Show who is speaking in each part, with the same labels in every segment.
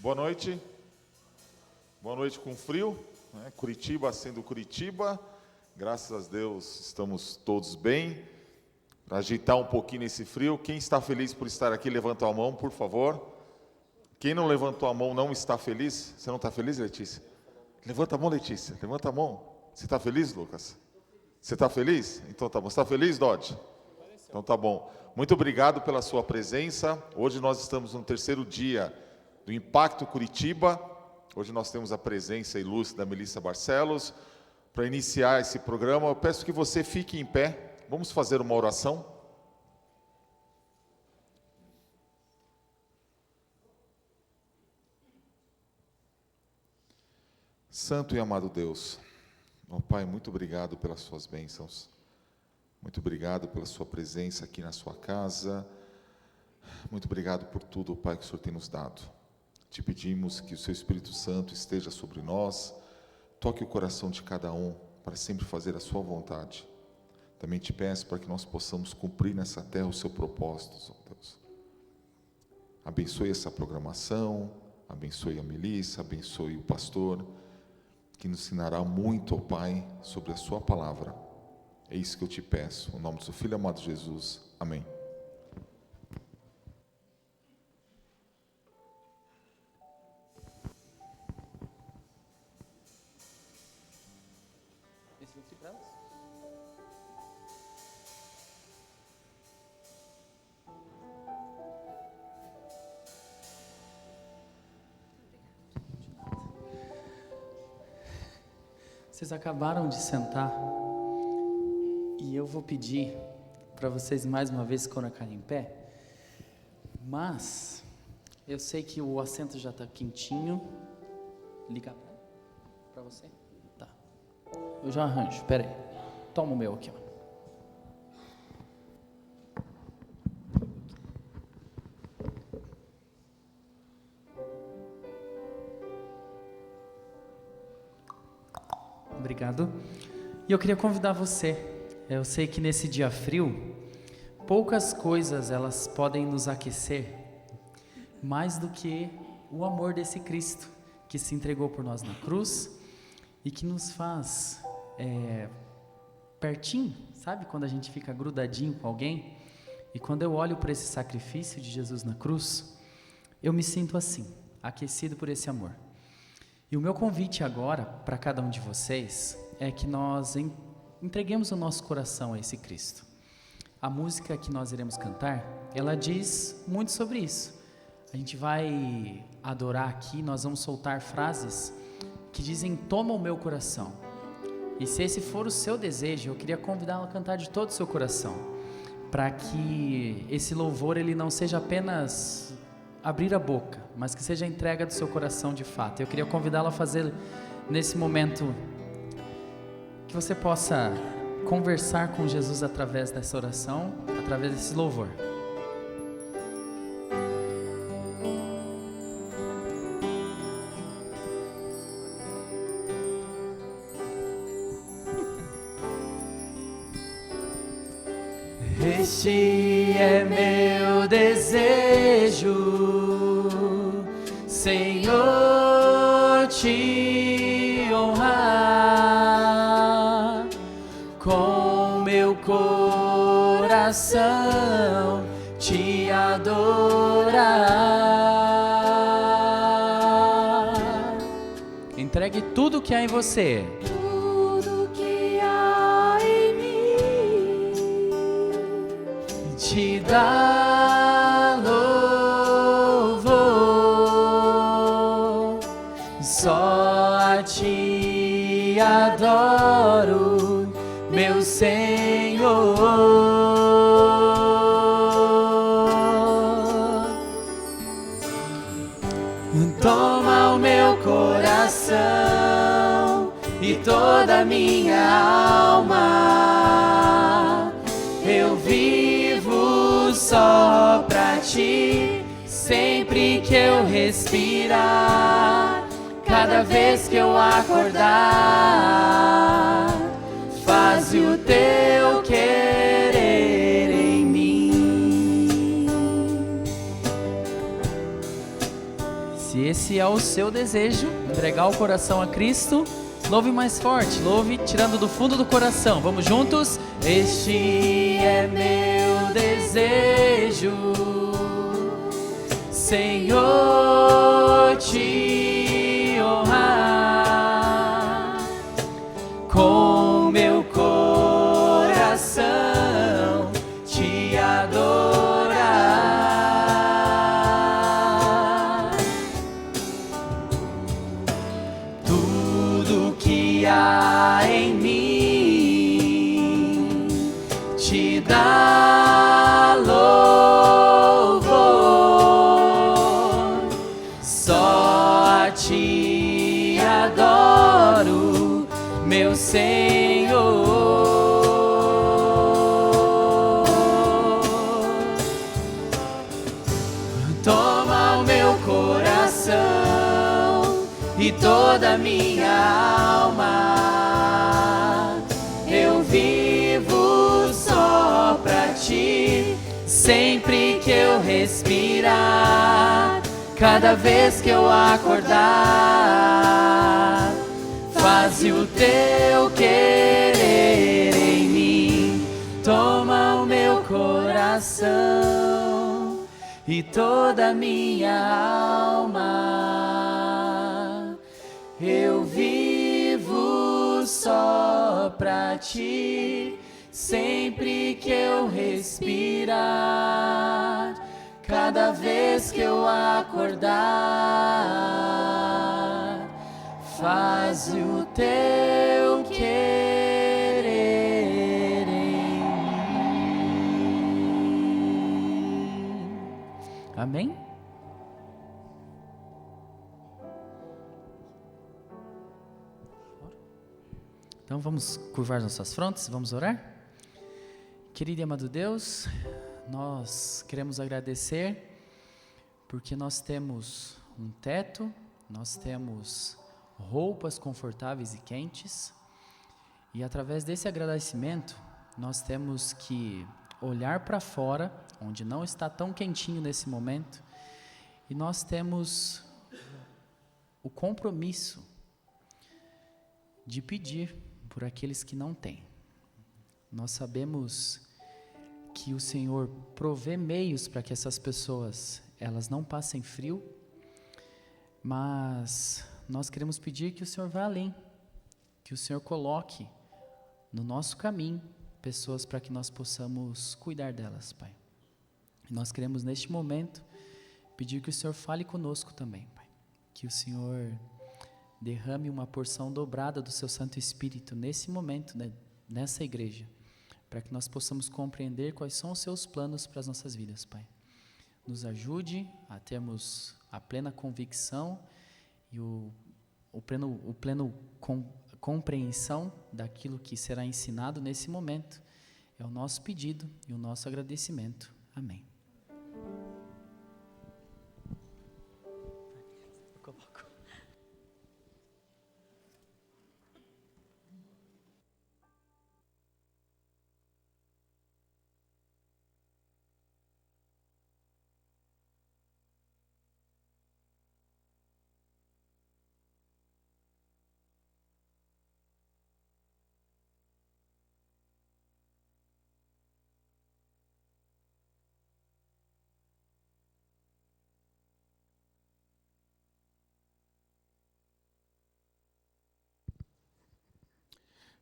Speaker 1: Boa noite. Boa noite com frio, né? Curitiba sendo Curitiba. Graças a Deus estamos todos bem. Para agitar um pouquinho esse frio, quem está feliz por estar aqui, levanta a mão, por favor. Quem não levantou a mão não está feliz. Você não está feliz, Letícia? Levanta a mão, Letícia. Levanta a mão. Você está feliz, Lucas? Você está feliz? Então tá bom. Você está feliz, Dodge? Então tá bom. Muito obrigado pela sua presença. Hoje nós estamos no terceiro dia do Impacto Curitiba. Hoje nós temos a presença ilustre da Melissa Barcelos. Para iniciar esse programa, eu peço que você fique em pé. Vamos fazer uma oração. Santo e amado Deus, ó Pai, muito obrigado pelas suas bênçãos. Muito obrigado pela sua presença aqui na sua casa. Muito obrigado por tudo, Pai, que o Senhor tem nos dado. Te pedimos que o seu Espírito Santo esteja sobre nós, toque o coração de cada um para sempre fazer a sua vontade. Também te peço para que nós possamos cumprir nessa terra o seu propósito, ó Deus. Abençoe essa programação, abençoe a Melissa, abençoe o pastor, que nos ensinará muito, ó Pai, sobre a sua palavra. É isso que eu te peço, no nome do seu Filho amado Jesus. Amém.
Speaker 2: Vocês acabaram de sentar e eu vou pedir para vocês mais uma vez se colocarem em pé, mas eu sei que o assento já está quentinho. Liga para você? Tá. Eu já arranjo, espera aí. Toma o meu aqui, ó. Obrigado. E eu queria convidar você. Eu sei que nesse dia frio, poucas coisas elas podem nos aquecer mais do que o amor desse Cristo que se entregou por nós na cruz e que nos faz pertinho, sabe? Quando a gente fica grudadinho com alguém. E quando eu olho para esse sacrifício de Jesus na cruz, eu me sinto assim, aquecido por esse amor. E o meu convite agora para cada um de vocês é que nós entreguemos o nosso coração a esse Cristo. A música que nós iremos cantar, ela diz muito sobre isso. A gente vai adorar aqui, nós vamos soltar frases que dizem: toma o meu coração. E se esse for o seu desejo, eu queria convidá-lo a cantar de todo o seu coração, para que esse louvor ele não seja apenas abrir a boca, mas que seja a entrega do seu coração de fato. Eu queria convidá-lo a fazer nesse momento, que você possa conversar com Jesus através dessa oração, através desse louvor. Este é meu desejo, Senhor, te honrar com meu coração, te adorar. Entregue tudo que há em você. Te dá louvor, só a ti adoro, meu Senhor. Toma o meu coração e toda a minha alma, eu vivo só pra ti, sempre que eu respirar, cada vez que eu acordar, faze o teu querer em mim. Se esse é o seu desejo, entregar o coração a Cristo, louve mais forte, louve tirando do fundo do coração. Vamos juntos? Este é meu desejo, Senhor, te honrar com meu coração, te adorar. Tudo que há em mim te dá louvor, só a ti adoro, meu Senhor. Toma o meu coração e toda a minha alma, eu vivo só pra ti, sempre que eu respirar, cada vez que eu acordar, faze o teu querer em mim. Toma o meu coração e toda a minha alma, eu vivo só pra ti, sempre que eu respirar, cada vez que eu acordar, faz o teu querer em mim. Amém? Então vamos curvar nossas frontes, vamos orar? Querido e amado Deus, nós queremos agradecer porque nós temos um teto, nós temos roupas confortáveis e quentes, e através desse agradecimento nós temos que olhar para fora, onde não está tão quentinho nesse momento, e nós temos o compromisso de pedir por aqueles que não têm. Nós sabemos que o Senhor provê meios para que essas pessoas elas não passem frio, mas nós queremos pedir que o Senhor vá além, que o Senhor coloque no nosso caminho pessoas para que nós possamos cuidar delas, Pai. E nós queremos neste momento pedir que o Senhor fale conosco também, Pai, que o Senhor derrame uma porção dobrada do seu Santo Espírito nesse momento, né, nessa igreja, para que nós possamos compreender quais são os seus planos para as nossas vidas, Pai. Nos ajude a termos a plena convicção e compreensão daquilo que será ensinado nesse momento. É o nosso pedido e o nosso agradecimento. Amém.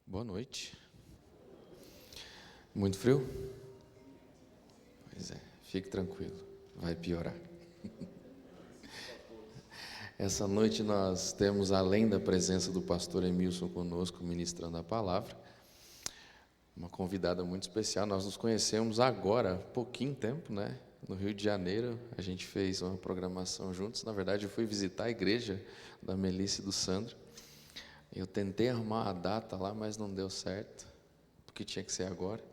Speaker 3: Boa noite. Muito frio? Pois é, fique tranquilo, vai piorar. Essa noite nós temos, além da presença do pastor Emilson conosco, ministrando a palavra, uma convidada muito especial. Nós nos conhecemos agora, há pouquinho tempo, né? No Rio de Janeiro, a gente fez uma programação juntos. Na verdade, eu fui visitar a igreja da Melissa e do Sandro. Eu tentei arrumar a data lá, mas não deu certo, porque tinha que ser agora,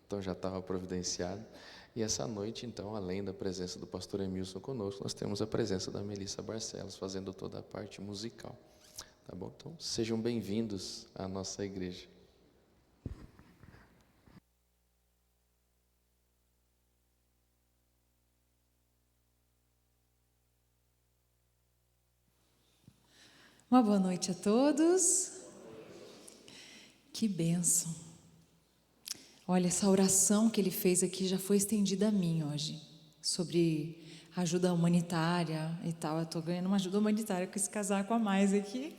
Speaker 3: então já estava providenciado. E essa noite, então, além da presença do pastor Emilson conosco, nós temos a presença da Melissa Barcelos, fazendo toda a parte musical. Tá bom? Então, sejam bem-vindos à nossa igreja.
Speaker 4: Uma boa noite a todos. Que bênção. Olha, essa oração que ele fez aqui já foi estendida a mim hoje, sobre ajuda humanitária e tal. Eu estou ganhando uma ajuda humanitária com esse casaco a mais aqui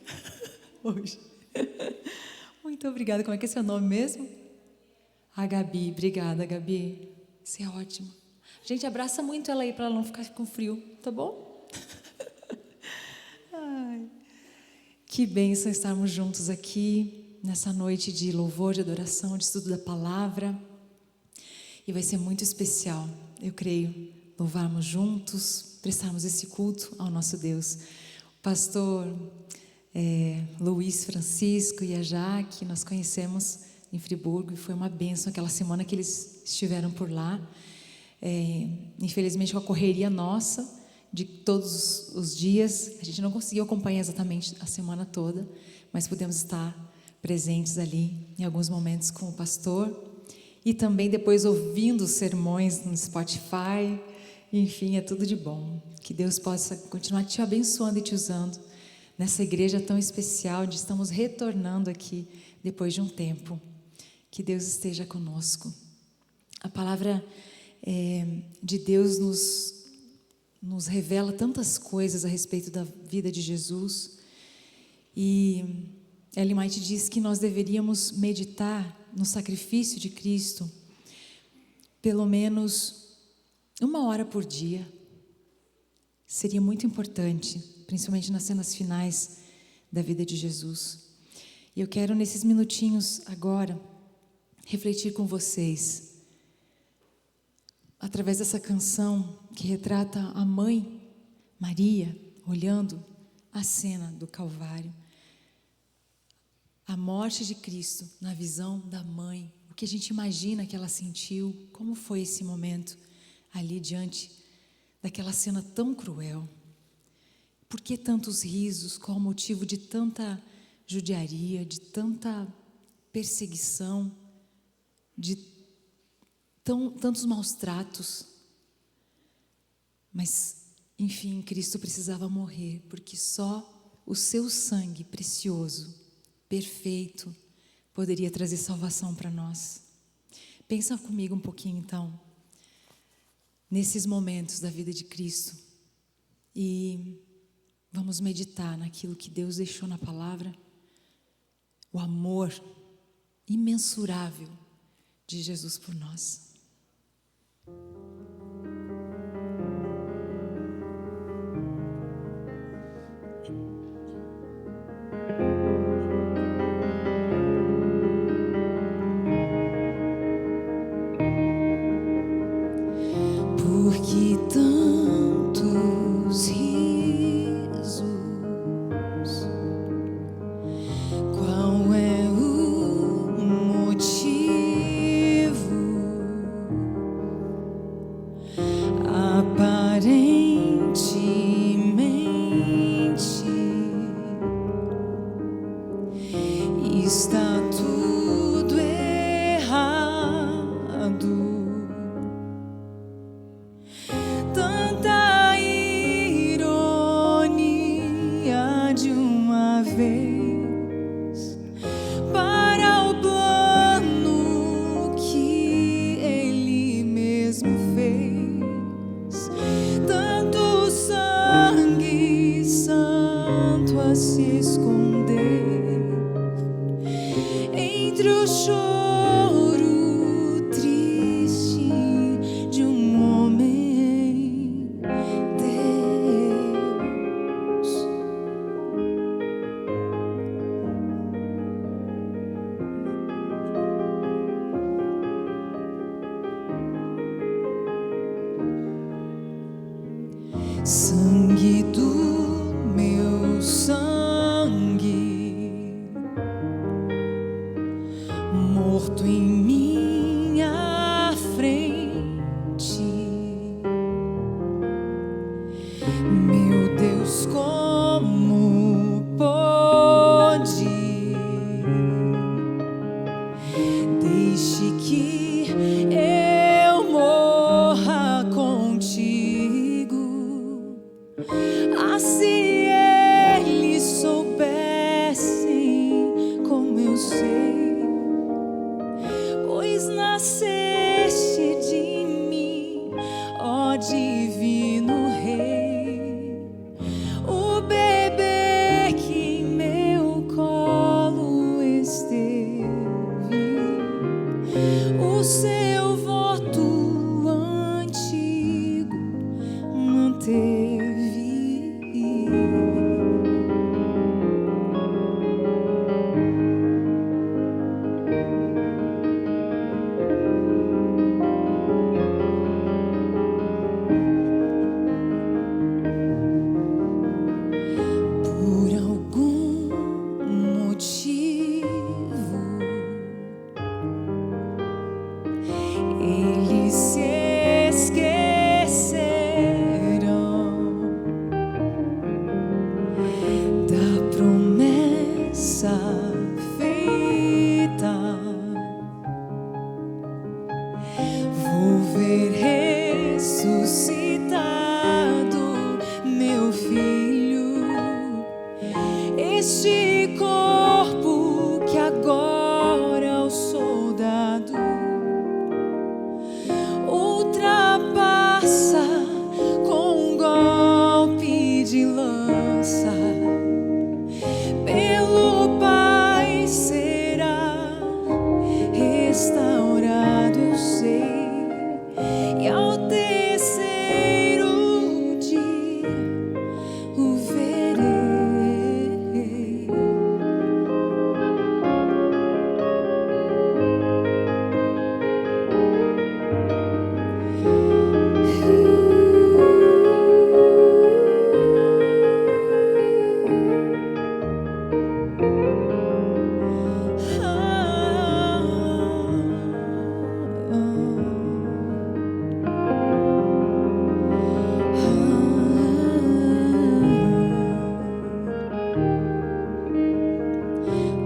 Speaker 4: hoje. Muito obrigada. Como é que é seu nome mesmo? A Gabi. Obrigada, Gabi. Isso é ótimo. Gente, abraça muito ela aí para ela não ficar com frio, tá bom? Ai. Que bênção estarmos juntos aqui nessa noite de louvor, de adoração, de estudo da palavra. E vai ser muito especial, eu creio, louvarmos juntos, prestarmos esse culto ao nosso Deus. O pastor Luiz Francisco e a Jaque, nós conhecemos em Friburgo, e foi uma bênção aquela semana que eles estiveram por lá. Infelizmente, com a correria nossa, de todos os dias, a gente não conseguiu acompanhar exatamente a semana toda, mas pudemos estar presentes ali em alguns momentos com o pastor e também depois ouvindo os sermões no Spotify. Enfim, é tudo de bom. Que Deus possa continuar te abençoando e te usando nessa igreja tão especial, onde estamos retornando aqui depois de um tempo. Que Deus esteja conosco. A palavra de Deus nos revela tantas coisas a respeito da vida de Jesus, e Ellen White diz que nós deveríamos meditar no sacrifício de Cristo pelo menos 1 hora por dia. Seria muito importante, principalmente nas cenas finais da vida de Jesus. E eu quero, nesses minutinhos agora, refletir com vocês através dessa canção que retrata a mãe Maria olhando a cena do Calvário, a morte de Cristo na visão da mãe, o que a gente imagina que ela sentiu, como foi esse momento ali diante daquela cena tão cruel. Por que tantos risos? Qual o motivo de tanta judiaria, de tanta perseguição, de tantos maus tratos? Mas, enfim, Cristo precisava morrer, porque só o seu sangue precioso, perfeito, poderia trazer salvação para nós. Pensa comigo um pouquinho, então, nesses momentos da vida de Cristo, e vamos meditar naquilo que Deus deixou na palavra, o amor imensurável de Jesus por nós.
Speaker 5: Porque tantos risos, qual é o motivo? Aparentemente está tudo errado. Tanta ironia de uma vez para o plano que ele mesmo fez. Tanto sangue santo a se esconder entre o choro triste de um homem. Deus, sangue do meu sangue, morto em minha frente. Meu Deus, como pode? Deixe que eu morra contigo. Assim ele ver ressuscitado meu filho, este corpo que agora é o soldado ultrapassa com um golpe de lança. Pelo Pai será restaurado, eu sei, e ao terceiro dia o verei.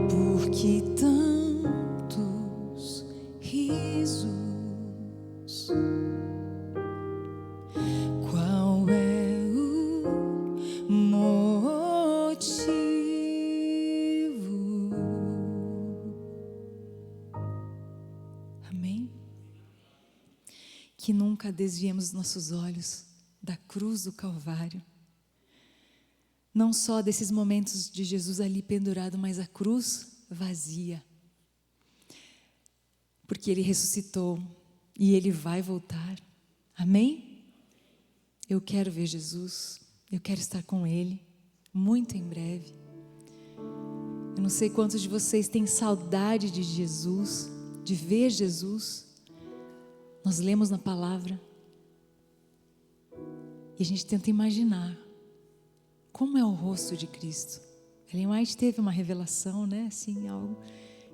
Speaker 5: Porque tantos risos, qual é o motivo? Amém? Que nunca desviemos os nossos olhos da cruz do Calvário. Não só desses momentos de Jesus ali pendurado, mas a cruz vazia. Porque Ele ressuscitou e Ele vai voltar. Amém? Eu quero ver Jesus, eu quero estar com Ele, muito em breve. Eu não sei quantos de vocês têm saudade de Jesus, de ver Jesus. Nós lemos na palavra e a gente tenta imaginar como é o rosto de Cristo. Ellen White teve uma revelação, né? Assim, algo.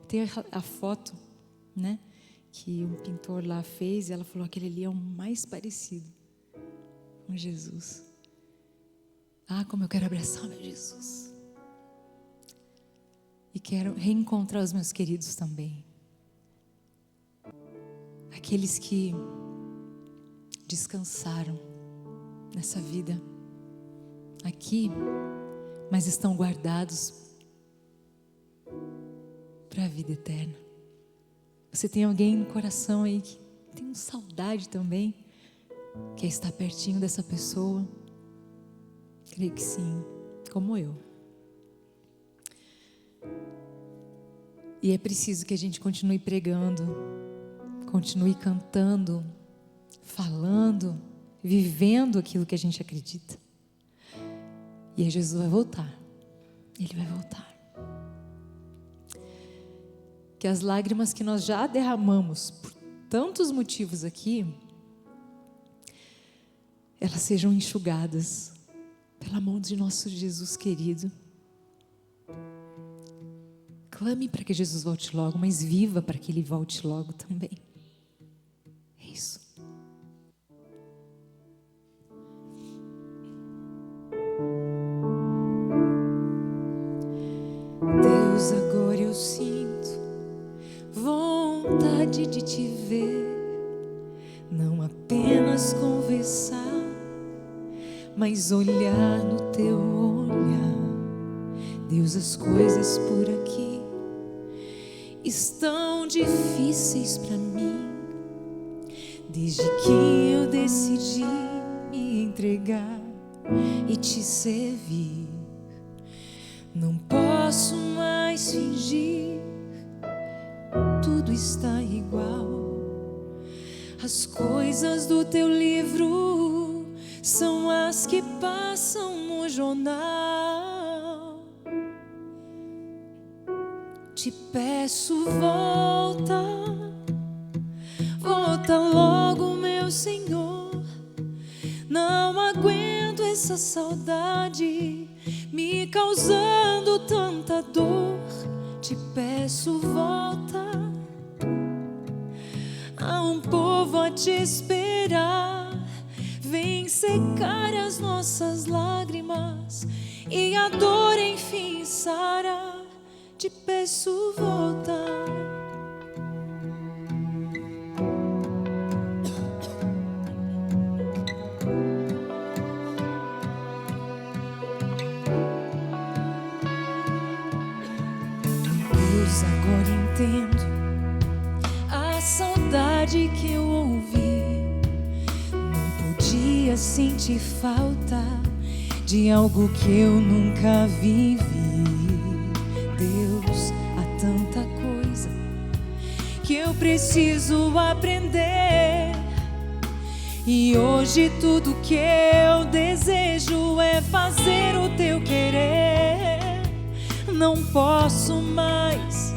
Speaker 5: Tem a foto, né? Que um pintor lá fez e ela falou: aquele ali é o mais parecido com Jesus. Ah, como eu quero abraçar meu Jesus. E quero reencontrar os meus queridos também. Aqueles que descansaram nessa vida aqui, mas estão guardados para a vida eterna. Você tem alguém no coração aí que tem saudade também, quer estar pertinho dessa pessoa? Creio que sim, como eu. E é preciso que a gente continue pregando, continue cantando, falando, vivendo aquilo que a gente acredita. E aí Jesus vai voltar. Ele vai voltar. Que as lágrimas que nós já derramamos por tantos motivos aqui, elas sejam enxugadas pela mão de nosso Jesus querido. Clame para que Jesus volte logo, mas viva para que Ele volte logo também. É isso. Deus, agora eu sinto vontade de te ver, não apenas conversar, mas olhar no teu olhar. Deus, as coisas por aqui estão difíceis para mim, desde que eu decidi me entregar e te servir. Não posso mais fingir, tudo está igual. As coisas do teu livro são as que passam no jornal. Te peço, volta, volta logo, meu Senhor. Não aguento essa saudade me causando tanta dor. Te peço, volta. Há um povo a te esperar. Vem secar as nossas lágrimas e a dor enfim sarar. Te peço, volta. Deus, agora entendo a saudade que eu ouvi. Não podia sentir falta de algo que eu nunca vivi. Deus, há tanta coisa que eu preciso aprender. E hoje tudo que eu desejo é fazer o teu querer. Não posso mais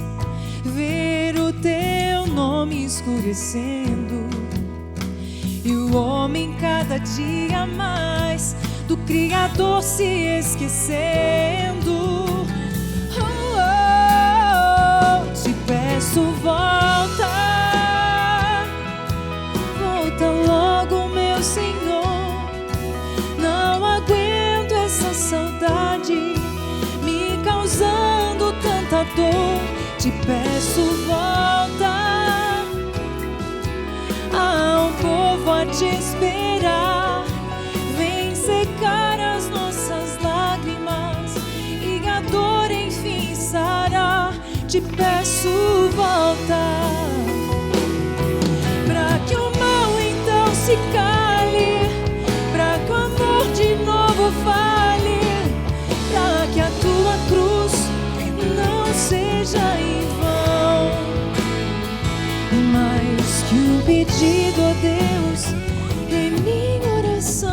Speaker 5: ver o teu nome escurecendo, e o homem cada dia mais do Criador se esquecendo. Oh, oh, oh, te peço, volta, volta logo, meu Senhor. Não aguento essa saudade me causando tanta dor. Te peço, volta, há um povo a te esperar. Vem secar as nossas lágrimas e a dor enfim sarar. Te peço, volta, pra que o mal então se cale, pra que o amor de novo fale, pra que a tua cruz não seja em vão. Mais que um pedido a Deus em minha oração.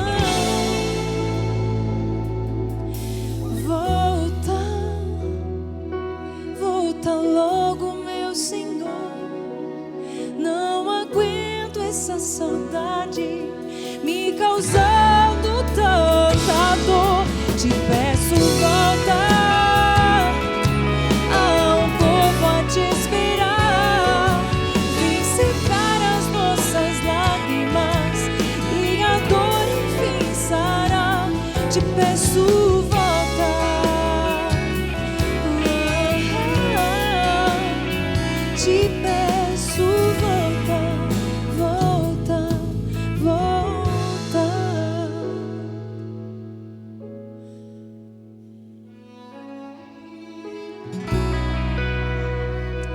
Speaker 5: Volta, volta logo, meu Senhor. Não aguento essa saudade me causando tanta dor. Te peço, volta, há um povo a te esperar. Vem secar as nossas lágrimas e a dor enfim sarar. Te peço, volta, te peço, volta, volta, volta.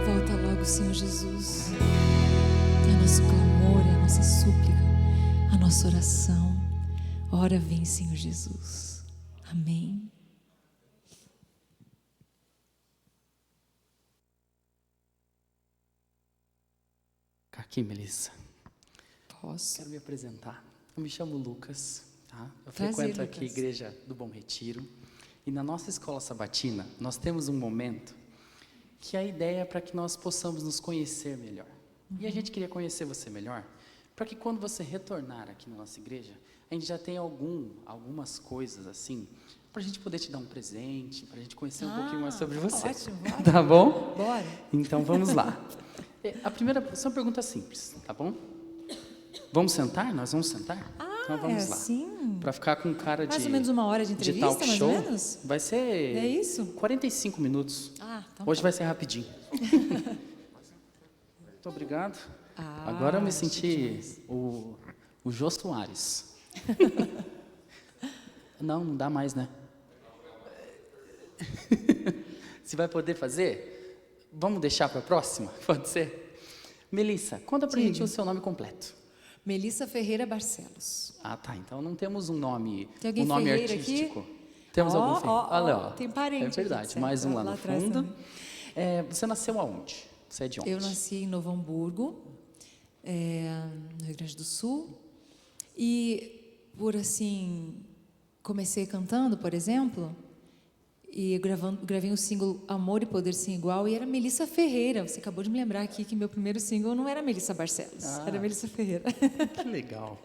Speaker 4: Volta logo, Senhor Jesus. É o nosso clamor, é a nossa súplica, a nossa oração. Ora vem, Senhor Jesus. Amém.
Speaker 2: Aqui, Melissa.
Speaker 4: Posso?
Speaker 2: Quero me apresentar. Eu me chamo Lucas, tá? Eu
Speaker 4: Prazer,
Speaker 2: frequento aqui a
Speaker 4: Lucas.
Speaker 2: Igreja do Bom Retiro. E na nossa escola sabatina, nós temos um momento que a ideia é para que nós possamos nos conhecer melhor. E a gente queria conhecer você melhor, para que quando você retornar aqui na nossa igreja, a gente já tenha algumas coisas assim, para a gente poder te dar um presente, para a gente conhecer um pouquinho mais sobre você.
Speaker 4: Ótimo, ótimo.
Speaker 2: Tá bom?
Speaker 4: Bora.
Speaker 2: Então vamos lá. A primeira são perguntas simples, tá bom? Vamos sentar? Nós vamos sentar? Então vamos
Speaker 4: é
Speaker 2: lá.
Speaker 4: assim?
Speaker 2: Para ficar com cara
Speaker 4: Mais
Speaker 2: de
Speaker 4: ou menos uma hora de
Speaker 2: de
Speaker 4: entrevista,
Speaker 2: talk
Speaker 4: mais
Speaker 2: show,
Speaker 4: ou menos?
Speaker 2: vai ser
Speaker 4: É isso?
Speaker 2: 45 minutos.
Speaker 4: Ah, então
Speaker 2: Hoje
Speaker 4: tá.
Speaker 2: vai ser rapidinho. Muito obrigado.
Speaker 4: Ah,
Speaker 2: Agora eu me
Speaker 4: chique
Speaker 2: senti
Speaker 4: demais.
Speaker 2: o Jô Soares. Não dá mais, né? Você vai poder fazer? Vamos deixar para a próxima? Pode ser? Melissa, conta pra gente o seu nome completo.
Speaker 4: Melissa Ferreira Barcelos.
Speaker 2: Ah, tá. Então não temos um nome,
Speaker 4: Tem alguém
Speaker 2: um nome
Speaker 4: Ferreira
Speaker 2: artístico.
Speaker 4: aqui?
Speaker 2: Temos
Speaker 4: Ó,
Speaker 2: algum Ferreira?
Speaker 4: ó,
Speaker 2: Olha,
Speaker 4: ó,
Speaker 2: ó.
Speaker 4: tem parente
Speaker 2: É
Speaker 4: aqui,
Speaker 2: verdade.
Speaker 4: certo?
Speaker 2: Mais um lá
Speaker 4: Lá
Speaker 2: no
Speaker 4: atrás
Speaker 2: fundo.
Speaker 4: também.
Speaker 2: Você nasceu aonde? Você é de onde?
Speaker 4: Eu nasci em Novo Hamburgo, no Rio Grande do Sul. E por assim, comecei cantando, por exemplo, e gravei um single Amor e Poder Sem Igual, e era Melissa Ferreira. Você acabou de me lembrar aqui que meu primeiro single não era Melissa Barcelos, era Melissa Ferreira.
Speaker 2: Que legal.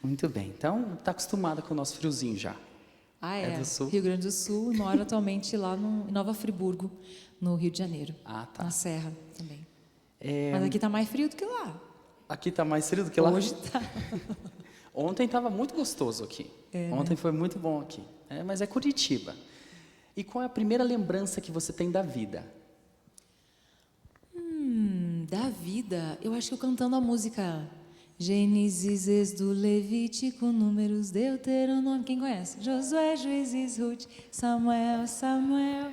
Speaker 2: Muito bem. Então, está acostumada com o nosso friozinho já.
Speaker 4: Ah,
Speaker 2: É do Sul?
Speaker 4: Rio Grande do Sul, e moro atualmente lá em Nova Friburgo, no Rio de Janeiro.
Speaker 2: Ah, tá.
Speaker 4: Na Serra também.
Speaker 2: É,
Speaker 4: Mas aqui tá mais frio do que lá.
Speaker 2: aqui está mais frio do que lá?
Speaker 4: Hoje tá.
Speaker 2: Ontem estava muito gostoso aqui. Ontem foi muito bom aqui. Mas é Curitiba. E qual é a primeira lembrança que você tem da vida?
Speaker 4: Da vida, eu acho que eu cantando a música Gênesis, Êxodo, Levítico, Números, Deuteronômio. Quem conhece? Josué, Juízes, Ruth, Samuel, Samuel.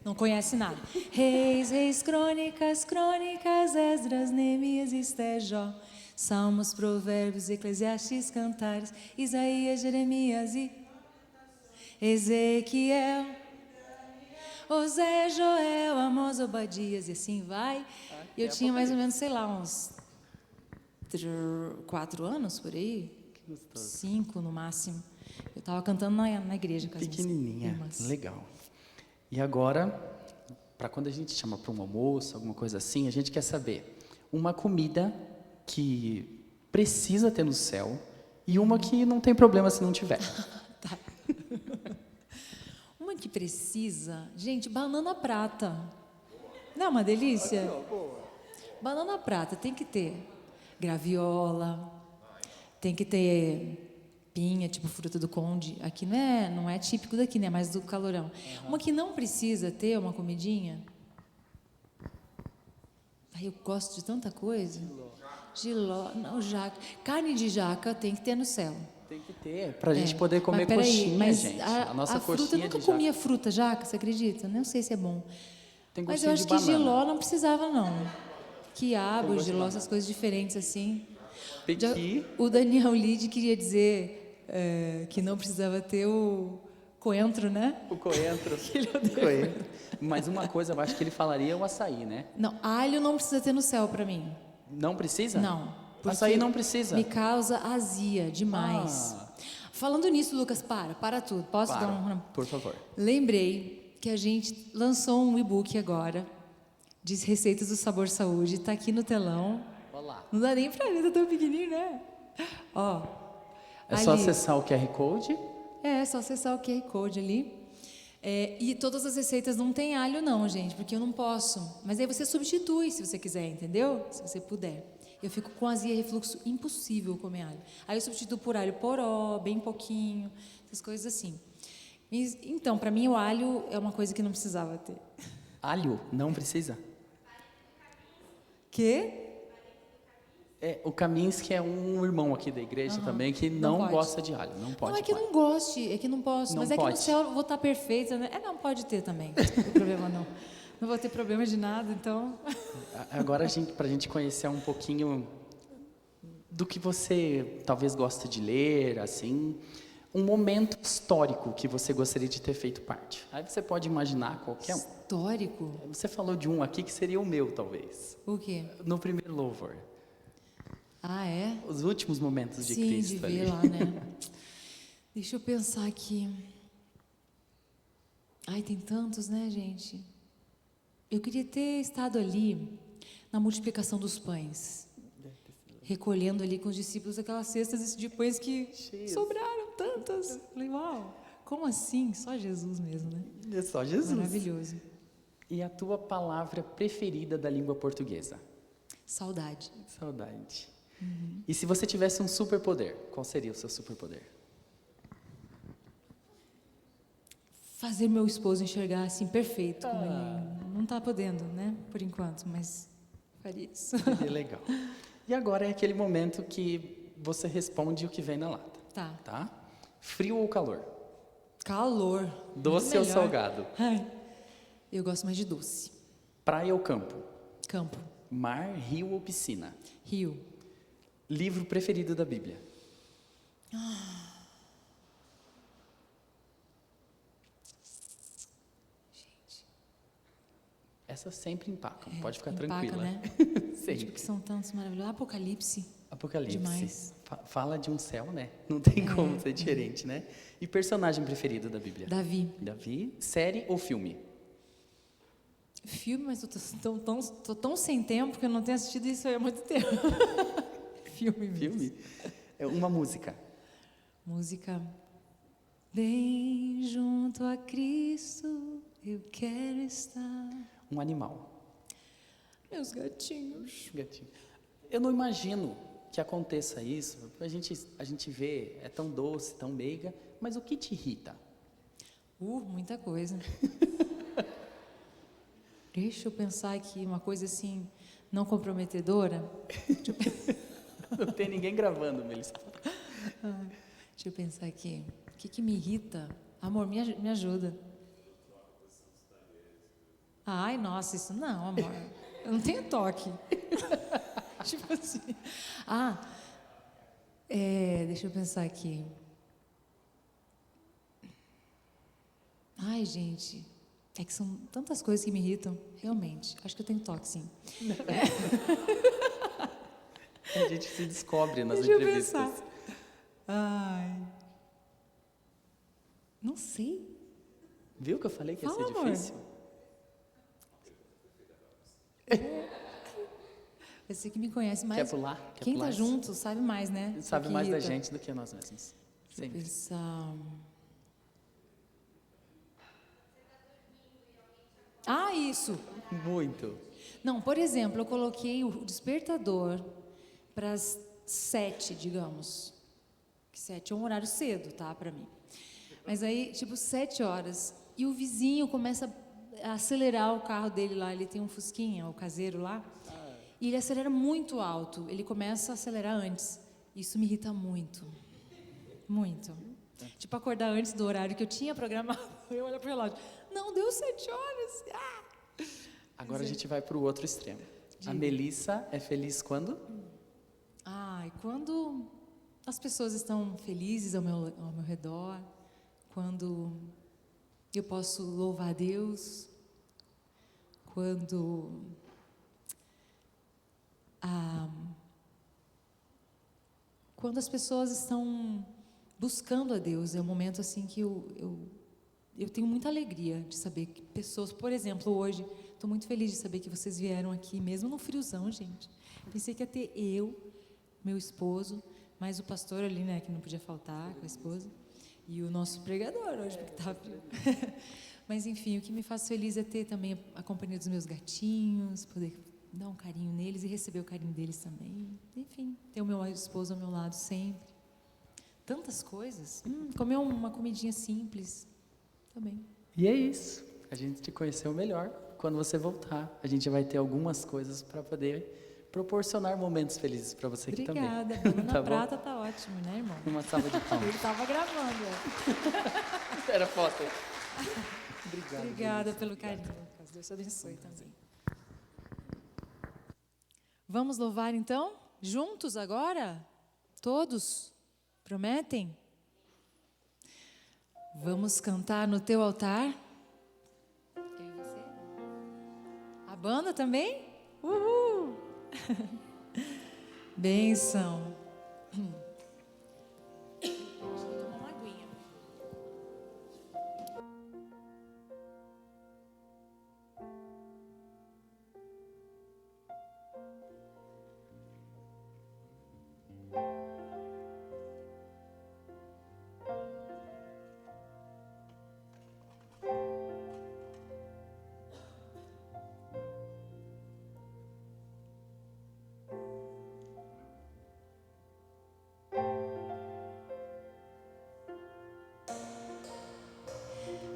Speaker 4: Não conhece nada. Reis, Reis, Crônicas, Crônicas, Esdras, Neemias, Esther, Jó, Salmos, Provérbios, Eclesiastes, Cantares, Isaías, Jeremias e Ezequiel, Osé, Joel, Amós, Obadias, e assim vai. E eu tinha mais ou menos, sei lá, uns 4 anos por aí, 5 no máximo. Eu estava cantando na igreja com as minhas
Speaker 2: Pequenininha,
Speaker 4: irmãs.
Speaker 2: legal. E agora, para quando a gente chama para um almoço, alguma coisa assim, a gente quer saber uma comida que precisa ter no céu e uma que não tem problema se não tiver.
Speaker 4: Tá. Uma que precisa, gente, banana prata. Não é uma delícia? Banana prata tem que ter graviola, tem que ter pinha, tipo fruta do conde. Aqui não é típico daqui, né? Mais do calorão. Uma que não precisa ter uma comidinha. Ai, eu gosto de tanta coisa. Giló, não, jaca. Carne de jaca tem que ter no céu.
Speaker 2: Tem que ter, para a gente poder comer
Speaker 4: Mas peraí,
Speaker 2: coxinha,
Speaker 4: mas
Speaker 2: gente.
Speaker 4: A
Speaker 2: nossa
Speaker 4: fruta, eu
Speaker 2: coxinha
Speaker 4: nunca
Speaker 2: de jaca.
Speaker 4: comia fruta jaca, você acredita? Não sei se é bom.
Speaker 2: Tem
Speaker 4: Mas
Speaker 2: gostinho
Speaker 4: eu acho
Speaker 2: de
Speaker 4: que
Speaker 2: banana.
Speaker 4: giló não precisava, não. Quiabo,
Speaker 2: gosto de
Speaker 4: giló,
Speaker 2: banana.
Speaker 4: essas coisas diferentes assim.
Speaker 2: Pequi.
Speaker 4: O Daniel Lide queria dizer que não precisava ter o coentro, né?
Speaker 2: O coentro. Coentro. Mas uma coisa, eu acho que ele falaria é o açaí, né?
Speaker 4: Não, alho não precisa ter no céu para mim.
Speaker 2: Não precisa?
Speaker 4: Não. porque
Speaker 2: Açaí não precisa.
Speaker 4: Me causa azia demais. Falando nisso, Lucas, para tudo. Posso
Speaker 2: Para,
Speaker 4: dar um...
Speaker 2: por favor.
Speaker 4: Lembrei que a gente lançou um e-book agora de receitas do Sabor Saúde. Está aqui no telão.
Speaker 2: Olá.
Speaker 4: Não dá nem para ver, tá tão pequenininho, né? Ó.
Speaker 2: É só
Speaker 4: ali.
Speaker 2: acessar o QR Code.
Speaker 4: É só acessar o QR Code ali. E todas as receitas não tem alho não, gente, porque eu não posso. Mas aí você substitui se você quiser, entendeu? Se você puder. Eu fico com azia e refluxo, impossível comer alho. Aí eu substituo por alho poró, bem pouquinho, essas coisas assim. Então, para mim o alho é uma coisa que não precisava ter.
Speaker 2: Alho não precisa.
Speaker 4: Quê?
Speaker 2: O Kaminski é um irmão aqui da igreja também que não
Speaker 4: pode.
Speaker 2: gosta de alho. Não pode.
Speaker 4: Não é que eu não goste, é que não posso.
Speaker 2: Não
Speaker 4: mas é que
Speaker 2: pode.
Speaker 4: no céu eu vou estar perfeita, né? Não, pode ter também. Não tem problema não. Não vou ter problema de nada, então.
Speaker 2: Agora, para a gente conhecer um pouquinho do que você talvez gosta de ler, assim, um momento histórico que você gostaria de ter feito parte. Aí você pode imaginar qualquer um.
Speaker 4: Histórico?
Speaker 2: Você falou de um aqui que seria o meu, talvez.
Speaker 4: O quê?
Speaker 2: No primeiro louvor.
Speaker 4: Ah, é?
Speaker 2: Os últimos momentos de
Speaker 4: Sim,
Speaker 2: Cristo
Speaker 4: de ver
Speaker 2: ali.
Speaker 4: lá, né? Deixa eu pensar aqui. Ai, tem tantos, né, gente? Eu queria ter estado ali na multiplicação dos pães, recolhendo ali com os discípulos aquelas cestas de pães que sobraram tantas. Falei, uau, como assim? Só Jesus mesmo, né?
Speaker 2: É só Jesus.
Speaker 4: Maravilhoso.
Speaker 2: E a tua palavra preferida da língua portuguesa?
Speaker 4: Saudade.
Speaker 2: Saudade. E se você tivesse um superpoder, qual seria o seu superpoder?
Speaker 4: Fazer meu esposo enxergar assim perfeito, como ele não está podendo, né? Por enquanto, mas faria isso.
Speaker 2: Seria legal. E agora é aquele momento que você responde o que vem na lata,
Speaker 4: Tá.
Speaker 2: tá? Frio ou calor?
Speaker 4: Calor.
Speaker 2: Doce
Speaker 4: Muito
Speaker 2: ou
Speaker 4: melhor.
Speaker 2: salgado?
Speaker 4: Ai, eu gosto mais de doce.
Speaker 2: Praia ou campo?
Speaker 4: Campo.
Speaker 2: Mar, rio ou piscina?
Speaker 4: Rio.
Speaker 2: Livro preferido da Bíblia? Essas sempre empacam, pode ficar
Speaker 4: empaca,
Speaker 2: tranquila.
Speaker 4: né?
Speaker 2: Sempre.
Speaker 4: Tipo que são tantos maravilhosos. Apocalipse.
Speaker 2: Apocalipse.
Speaker 4: Demais.
Speaker 2: Fala de um céu, né? Não tem como ser diferente, né? E personagem preferido da Bíblia?
Speaker 4: Davi.
Speaker 2: Davi. Série ou filme?
Speaker 4: Filme, mas eu tô tão sem tempo que eu não tenho assistido isso aí há muito tempo. Filme mesmo.
Speaker 2: Filme? É uma música.
Speaker 4: Música. Bem junto a Cristo eu quero estar.
Speaker 2: Um animal.
Speaker 4: Meus gatinhos.
Speaker 2: Gatinho. Eu não imagino que aconteça isso. A gente vê, é tão doce, tão meiga, mas o que te irrita?
Speaker 4: Muita coisa. Deixa eu pensar aqui, uma coisa assim, não comprometedora.
Speaker 2: Não tem ninguém gravando, Melissa.
Speaker 4: Deixa eu pensar aqui. O que me irrita? Amor, me ajuda.
Speaker 5: Ai, nossa, isso não, amor. Eu não tenho toque. Tipo assim. Deixa eu pensar aqui. Ai, gente. É que são tantas coisas que me irritam. Realmente. Acho que eu tenho toque, sim.
Speaker 2: A gente se descobre nas
Speaker 5: Deixa eu
Speaker 2: entrevistas.
Speaker 5: pensar. Ai. Não sei.
Speaker 2: Viu que eu falei que ia
Speaker 5: Fala,
Speaker 2: ser
Speaker 5: amor.
Speaker 2: difícil?
Speaker 5: Você que me conhece mais.
Speaker 2: Quer pular? Quer
Speaker 5: Quem
Speaker 2: pular
Speaker 5: tá
Speaker 2: esse?
Speaker 5: junto sabe mais, né?
Speaker 2: Sabe
Speaker 5: O que
Speaker 2: mais da
Speaker 5: irrita.
Speaker 2: gente do que nós mesmos.
Speaker 5: Deixa eu
Speaker 2: Sempre.
Speaker 5: pensar. Ah, isso.
Speaker 2: Muito.
Speaker 5: Não, por exemplo, eu coloquei o despertador para as 7, digamos. Que 7 é um horário cedo, tá, para mim. Mas aí, tipo, 7 horas. E o vizinho começa a acelerar o carro dele lá. Ele tem um Fusquinha, o caseiro lá. E ele acelera muito alto. Ele começa a acelerar antes. Isso me irrita muito. Muito. Tipo, acordar antes do horário que eu tinha programado. Eu olho pro relógio. Não, deu 7 horas.
Speaker 2: Agora a gente vai para o outro extremo.
Speaker 5: Diga.
Speaker 2: A Melissa é feliz quando?
Speaker 5: Ai, quando as pessoas estão felizes ao meu redor, quando eu posso louvar a Deus, quando as pessoas estão buscando a Deus, é um momento assim que eu tenho muita alegria de saber que pessoas, por exemplo, hoje, estou muito feliz de saber que vocês vieram aqui, mesmo no friozão, gente. Pensei que ia ter eu, meu esposo, mais o pastor ali, né, que não podia faltar, com a esposa, e o nosso pregador hoje, porque estava frio. Mas, enfim, o que me faz feliz é ter também a companhia dos meus gatinhos, poder dar um carinho neles e receber o carinho deles também. Enfim, ter o meu esposo ao meu lado sempre. Tantas coisas. Comer uma comidinha simples também.
Speaker 2: E é isso. A gente te conheceu melhor. Quando você voltar, a gente vai ter algumas coisas para poder proporcionar momentos felizes para você aqui também.
Speaker 5: Obrigada. Banana
Speaker 2: Tá bom?
Speaker 5: prata tá ótimo, né, irmão?
Speaker 2: Uma salva de palmas.
Speaker 5: Ele estava gravando.
Speaker 2: Era foto. Obrigado.
Speaker 5: Obrigada pelo carinho, Lucas. Deus te abençoe também. Vamos louvar, então? Juntos agora? Todos? Prometem? Vamos cantar no teu altar? Eu e você? A banda também? Uhul! Benção. Deixa eu tomar uma aguinha.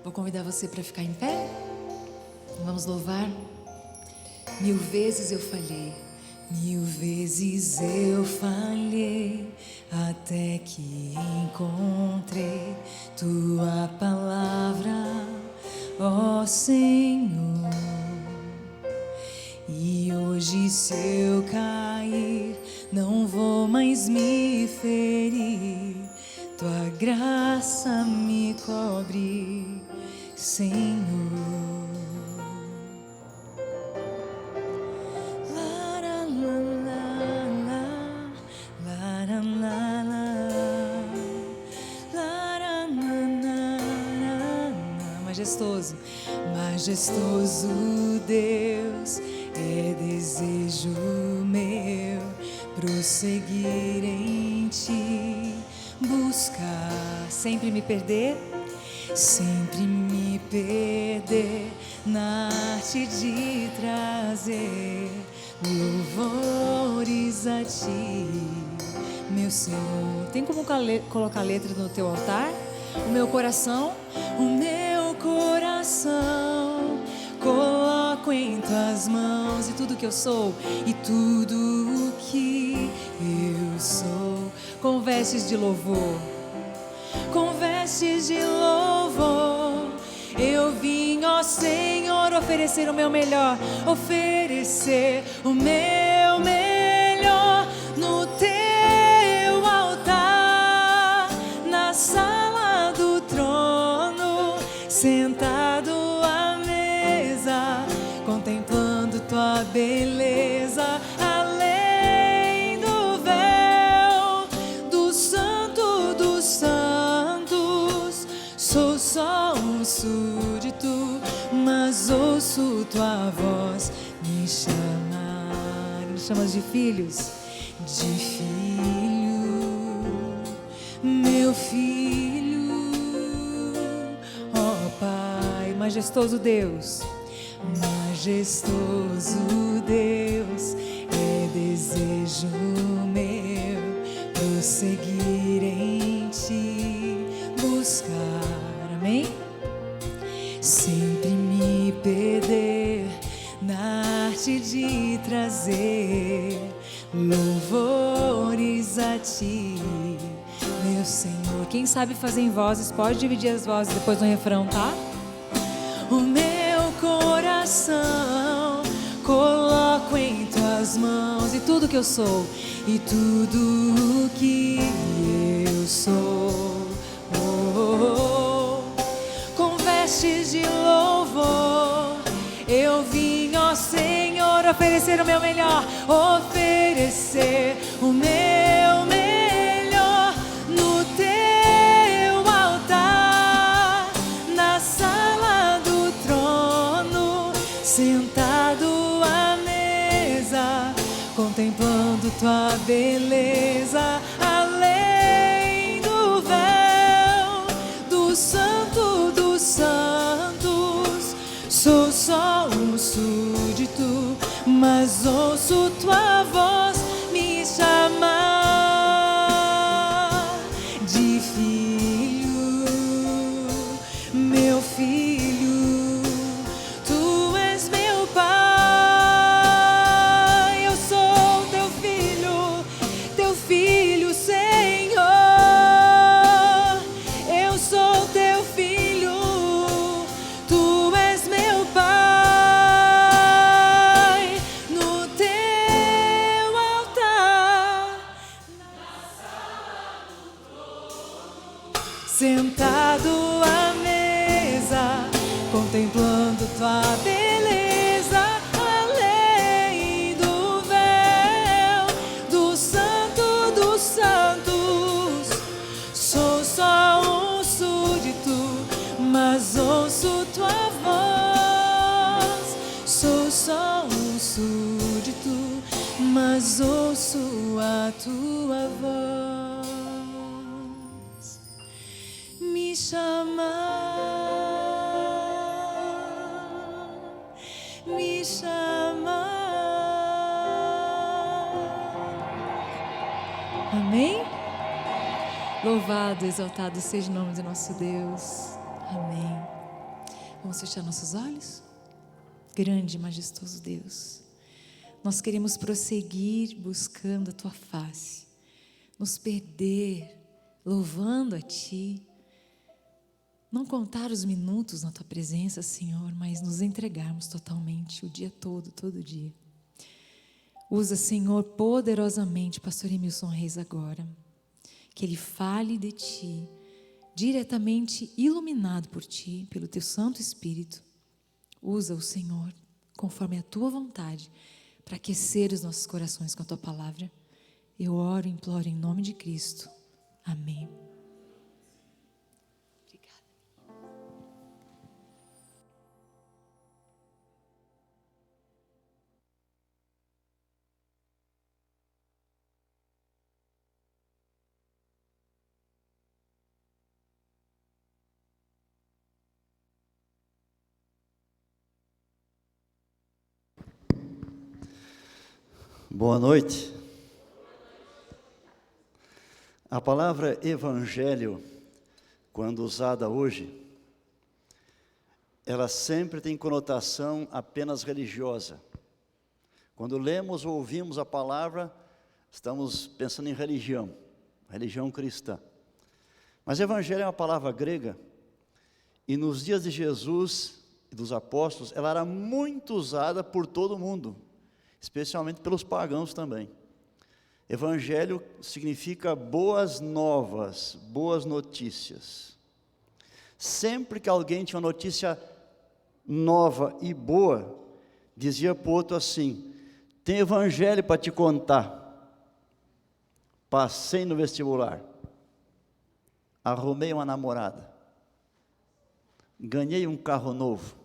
Speaker 5: Vou convidar você para ficar em pé. Vamos louvar. 1000 vezes eu falhei, 1000 vezes eu falhei, até que encontrei tua palavra, ó Senhor. E hoje, se eu cair, não vou mais me ferir. Tua graça me cobre, Senhor. La, la, la, la, la, la, la, la, la, la, la. Majestoso, majestoso Deus, é desejo meu prosseguir em ti. Buscar, sempre me perder na arte de trazer louvores a ti, meu Senhor. Tem como colocar a letra no teu altar? O meu coração coloco em tuas mãos, e tudo que eu sou e tudo o que eu sou, com vestes de louvor, eu vim, ó Senhor, Senhor, oferecer o meu melhor, oferecer o meu melhor no teu altar, na sala do trono, sentado à mesa, contemplando tua beleza, além do véu do Santo dos Santos. Sou só um súdito, mas ouço tua voz me chamar. Me chamas de filhos, de filho, meu filho. Ó Pai, majestoso Deus, majestoso Deus, é desejo meu prosseguir em ti, buscar, amém? Sempre me perder na arte de trazer louvores a ti, meu Senhor. Quem sabe fazer em vozes, pode dividir as vozes depois no refrão, tá? O meu coração coloco em tuas mãos, e tudo que eu sou, e tudo que eu sou, com vestes de louvor, eu vim, ó Senhor, oferecer o meu melhor, oferecer o meu melhor no teu altar, na sala do trono, sentado à mesa, contemplando tua beleza, além do véu do Santo dos Santos. Sou só um súdito, mas ouço tua voz me chamar de filho, meu filho. Tu és meu Pai, eu sou teu filho, Senhor. Eu sou teu filho, tu és meu Pai, no teu altar, sentado à mesa, contemplando tua beleza, além do véu do Santo dos Santos. Sou só um súdito, mas ouço tua voz. Sou só um súdito, mas ouço a tua voz me chamar, me chamar. Amém? Louvado, exaltado seja o nome do nosso Deus. Amém. Vamos fechar nossos olhos? Grande e majestoso Deus, nós queremos prosseguir buscando a tua face, nos perder louvando a ti, não contar os minutos na tua presença, Senhor, mas nos entregarmos totalmente o dia todo, todo dia. Usa, Senhor, poderosamente pastor Emilson Reis agora, que ele fale de ti, diretamente iluminado por ti, pelo teu Santo Espírito. Usa o Senhor, conforme a tua vontade, para aquecer os nossos corações com a tua palavra. Eu oro e imploro em nome de Cristo. Amém. Obrigada.
Speaker 6: Boa noite. A palavra evangelho, quando usada hoje, ela sempre tem conotação apenas religiosa. Quando lemos ou ouvimos a palavra, estamos pensando em religião cristã. Mas evangelho é uma palavra grega, e nos dias de Jesus, e dos apóstolos, ela era muito usada por todo mundo, especialmente pelos pagãos também. Evangelho significa boas novas, boas notícias. Sempre que alguém tinha uma notícia nova e boa, dizia para o outro assim: tem evangelho para te contar. Passei no vestibular, arrumei uma namorada, ganhei um carro novo,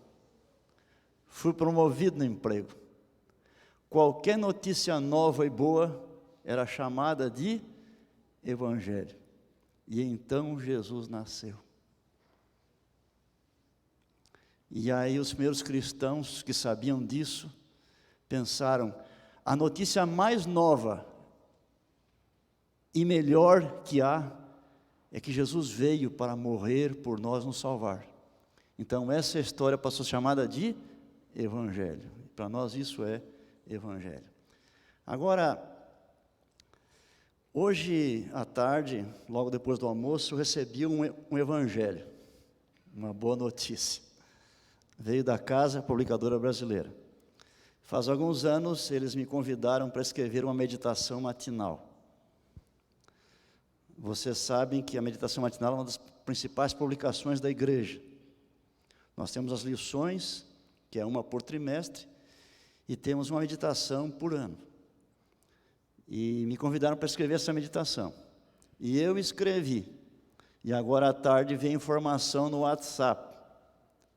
Speaker 6: fui promovido no emprego. Qualquer notícia nova e boa era chamada de evangelho. E então Jesus nasceu. E aí os primeiros cristãos que sabiam disso, pensaram, a notícia mais nova e melhor que há, é que Jesus veio para morrer por nós nos salvar. Então essa história passou a ser chamada de evangelho. Para nós isso é evangelho. Agora, hoje à tarde, logo depois do almoço, eu recebi um evangelho, uma boa notícia. Veio da Casa Publicadora Brasileira. Faz alguns anos eles me convidaram para escrever uma meditação matinal. Vocês sabem que a meditação matinal é uma das principais publicações da igreja. Nós temos as lições, que é uma por trimestre, e temos uma meditação por ano. E me convidaram para escrever essa meditação. E eu escrevi. E agora à tarde veio informação no WhatsApp.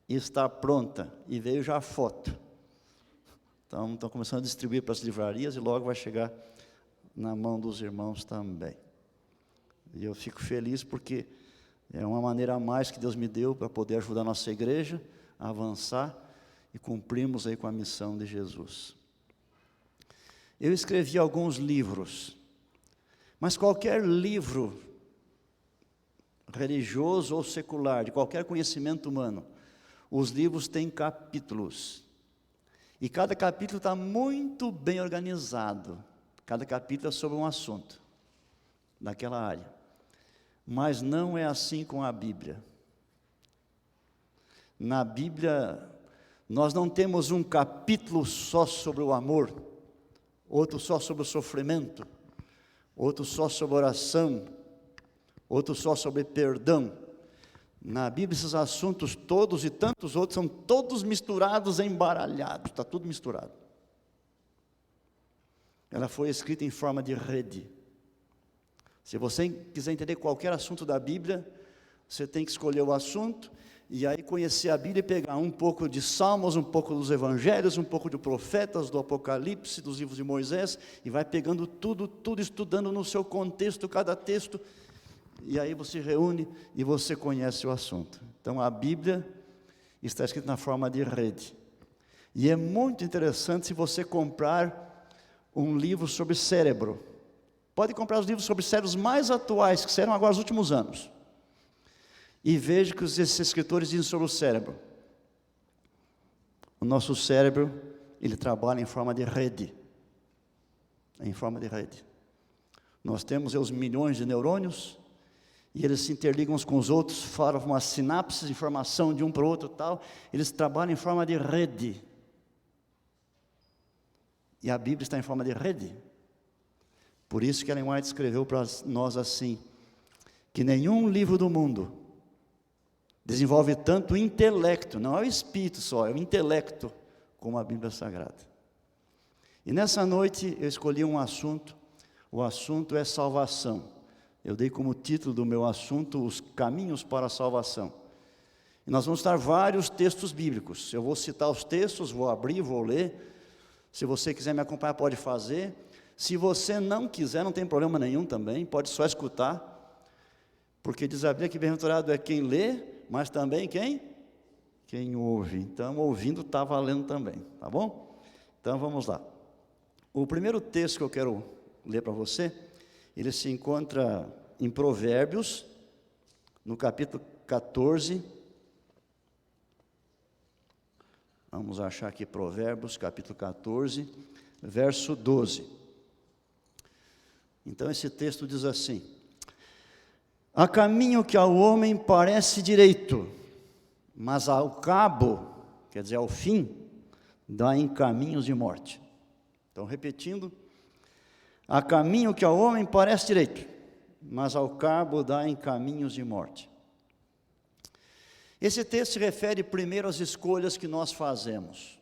Speaker 6: Está pronta. E veio já a foto. Então, estão começando a distribuir para as livrarias e logo vai chegar na mão dos irmãos também. E eu fico feliz porque é uma maneira a mais que Deus me deu para poder ajudar a nossa igreja a avançar e cumprirmos aí com a missão de Jesus. Eu escrevi alguns livros, mas qualquer livro religioso ou secular, de qualquer conhecimento humano, os livros têm capítulos. E cada capítulo está muito bem organizado. Cada capítulo é sobre um assunto daquela área. Mas não é assim com a Bíblia. Na Bíblia, nós não temos um capítulo só sobre o amor, outro só sobre o sofrimento, outro só sobre oração, outro só sobre perdão. Na Bíblia, esses assuntos todos e tantos outros são todos misturados, embaralhados, está tudo misturado. Ela foi escrita em forma de rede. Se você quiser entender qualquer assunto da Bíblia, você tem que escolher o assunto, e aí conhecer a Bíblia e pegar um pouco de Salmos, um pouco dos Evangelhos, um pouco de profetas, do Apocalipse, dos livros de Moisés, e vai pegando tudo estudando no seu contexto, cada texto, e aí você reúne e você conhece o assunto. Então a Bíblia está escrita na forma de rede. E é muito interessante se você comprar um livro sobre cérebro. Pode comprar os livros sobre cérebros mais atuais, que saíram agora nos últimos anos. E veja o que esses escritores dizem sobre o cérebro. O nosso cérebro, ele trabalha em forma de rede. Em forma de rede. Nós temos os milhões de neurônios, e eles se interligam uns com os outros, formam uma sinapse, informação de um para o outro e tal. Eles trabalham em forma de rede. E a Bíblia está em forma de rede. Por isso que Ellen White escreveu para nós assim, que nenhum livro do mundo desenvolve tanto o intelecto, não é o espírito só, é o intelecto, como a Bíblia Sagrada. E nessa noite eu escolhi um assunto, o assunto é salvação. Eu dei como título do meu assunto, os caminhos para a salvação. E nós vamos citar vários textos bíblicos. Eu vou citar os textos, vou abrir, vou ler. Se você quiser me acompanhar, pode fazer. Se você não quiser, não tem problema nenhum também, pode só escutar. Porque diz a Bíblia que bem-aventurado é quem lê, mas também quem ouve. Então, ouvindo está valendo também, tá bom? Então, vamos lá. O primeiro texto que eu quero ler para você, ele se encontra em Provérbios, no capítulo 14. Vamos achar aqui Provérbios, capítulo 14, verso 12. Então esse texto diz assim: há caminho que ao homem parece direito, mas ao cabo quer dizer, ao fim, dá em caminhos de morte. Então, repetindo, há caminho que ao homem parece direito, mas ao cabo dá em caminhos de morte. Esse texto se refere primeiro às escolhas que nós fazemos.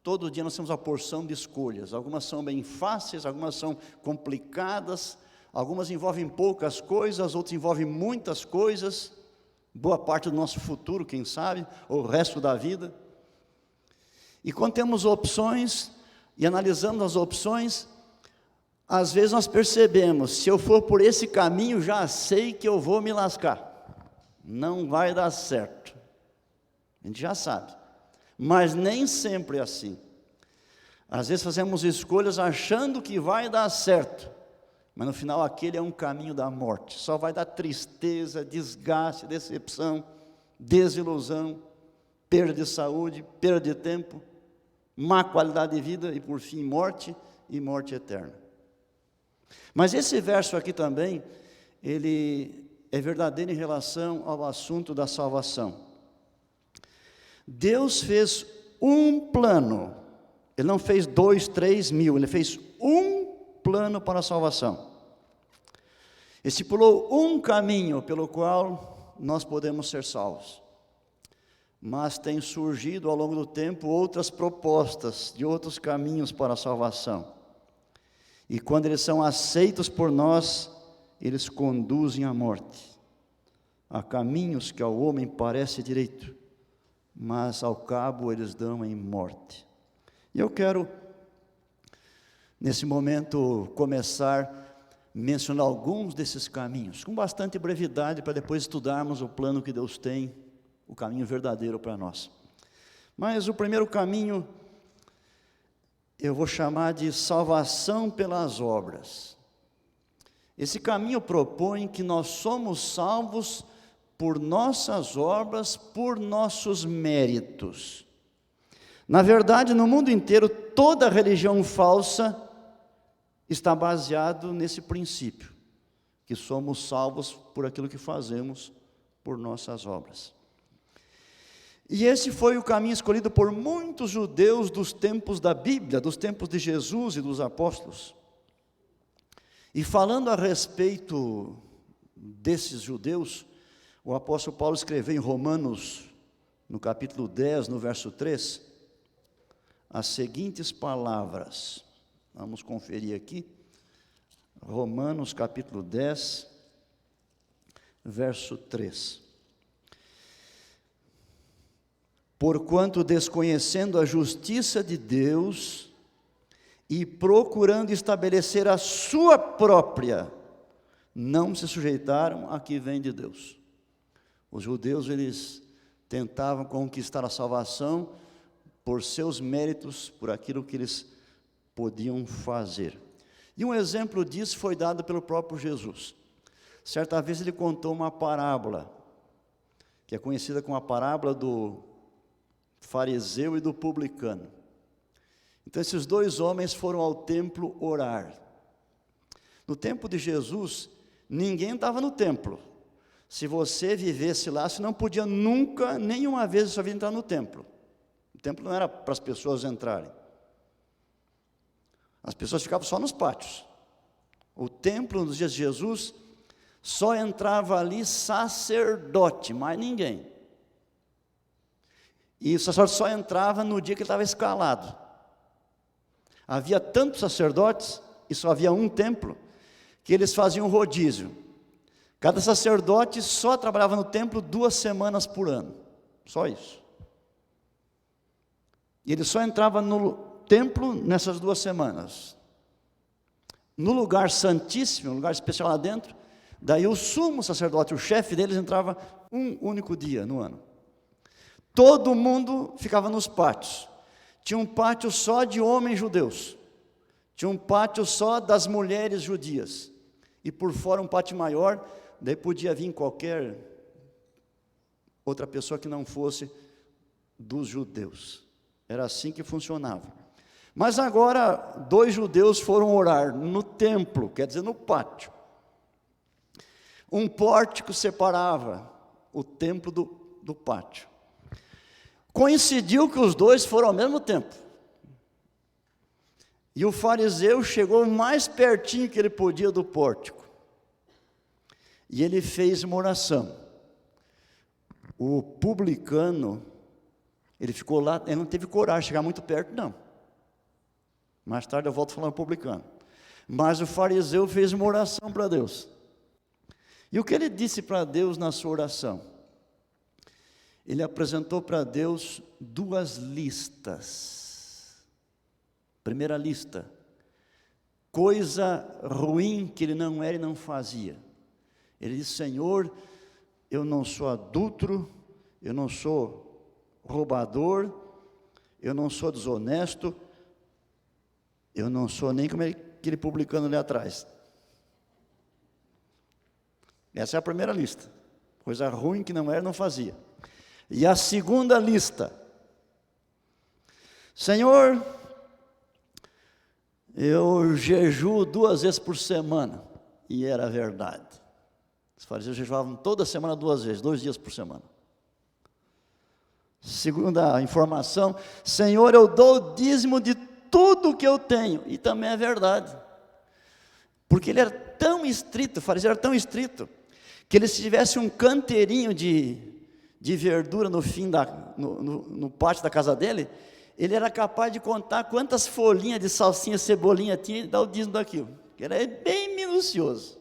Speaker 6: Todo dia nós temos uma porção de escolhas, algumas são bem fáceis, algumas são complicadas, algumas envolvem poucas coisas, outras envolvem muitas coisas, boa parte do nosso futuro, quem sabe, ou o resto da vida. E quando temos opções, e analisamos as opções, às vezes nós percebemos, se eu for por esse caminho, já sei que eu vou me lascar, não vai dar certo, a gente já sabe. Mas nem sempre é assim. Às vezes fazemos escolhas achando que vai dar certo, mas no final aquele é um caminho da morte. Só vai dar tristeza, desgaste, decepção, desilusão, perda de saúde, perda de tempo, má qualidade de vida e por fim morte e morte eterna. Mas esse verso aqui também, ele é verdadeiro em relação ao assunto da salvação. Deus fez um plano, Ele não fez 2, 3 mil, Ele fez um plano para a salvação. Estipulou um caminho pelo qual nós podemos ser salvos. Mas tem surgido ao longo do tempo outras propostas de outros caminhos para a salvação. E quando eles são aceitos por nós, eles conduzem à morte. Há caminhos que ao homem parece direito, mas ao cabo eles dão em morte. E eu quero, nesse momento, começar a mencionar alguns desses caminhos, com bastante brevidade, para depois estudarmos o plano que Deus tem, o caminho verdadeiro para nós. Mas o primeiro caminho, eu vou chamar de salvação pelas obras. Esse caminho propõe que nós somos salvos por nossas obras, por nossos méritos. Na verdade, no mundo inteiro, toda religião falsa está baseado nesse princípio, que somos salvos por aquilo que fazemos, por nossas obras. E esse foi o caminho escolhido por muitos judeus dos tempos da Bíblia, dos tempos de Jesus e dos apóstolos. E falando a respeito desses judeus, o apóstolo Paulo escreveu em Romanos, no capítulo 10, no verso 3, as seguintes palavras. Vamos conferir aqui. Romanos, capítulo 10, verso 3. Porquanto, desconhecendo a justiça de Deus e procurando estabelecer a sua própria, não se sujeitaram a que vem de Deus. Os judeus, eles tentavam conquistar a salvação por seus méritos, por aquilo que eles podiam fazer. E um exemplo disso foi dado pelo próprio Jesus. Certa vez ele contou uma parábola, que é conhecida como a parábola do fariseu e do publicano. Então esses dois homens foram ao templo orar. No tempo de Jesus, ninguém estava no templo. Se você vivesse lá, você não podia nunca, nenhuma vez na sua vida entrar no templo. O templo não era para as pessoas entrarem. As pessoas ficavam só nos pátios. O templo, nos dias de Jesus, só entrava ali sacerdote, mais ninguém. E o sacerdote só entrava no dia que ele estava escalado. Havia tantos sacerdotes, e só havia um templo, que eles faziam rodízio. Cada sacerdote só trabalhava no templo 2 semanas por ano. Só isso. E ele só entrava no templo nessas 2 semanas. No lugar santíssimo, um lugar especial lá dentro, daí o sumo sacerdote, o chefe deles, entrava um único dia no ano. Todo mundo ficava nos pátios. Tinha um pátio só de homens judeus. Tinha um pátio só das mulheres judias. E por fora um pátio maior, daí podia vir qualquer outra pessoa que não fosse dos judeus. Era assim que funcionava. Mas agora, 2 judeus foram orar no templo, quer dizer, no pátio. Um pórtico separava o templo do pátio. Coincidiu que os dois foram ao mesmo tempo. E o fariseu chegou mais pertinho que ele podia do pórtico. E ele fez uma oração. O publicano, ele ficou lá, ele não teve coragem de chegar muito perto, não. Mais tarde eu volto falando publicano. Mas o fariseu fez uma oração para Deus. E o que ele disse para Deus na sua oração? Ele apresentou para Deus 2 listas. Primeira lista, coisa ruim que ele não era e não fazia. Ele disse: Senhor, eu não sou adúltero, eu não sou roubador, eu não sou desonesto, eu não sou nem como aquele publicano ali atrás. Essa é a primeira lista. Coisa ruim que não era, não fazia. E a segunda lista: Senhor, eu jejuo 2 vezes por semana. E era verdade. Os fariseus jejuavam toda semana 2 vezes, 2 dias por semana. Segunda informação: Senhor, eu dou o dízimo de tudo que eu tenho. E também é verdade. Porque ele era tão estrito, o fariseu era tão estrito, que ele, se tivesse um canteirinho de verdura no fim no pátio da casa dele, ele era capaz de contar quantas folhinhas de salsinha, cebolinha tinha e dar o dízimo daquilo. Ele era bem minucioso.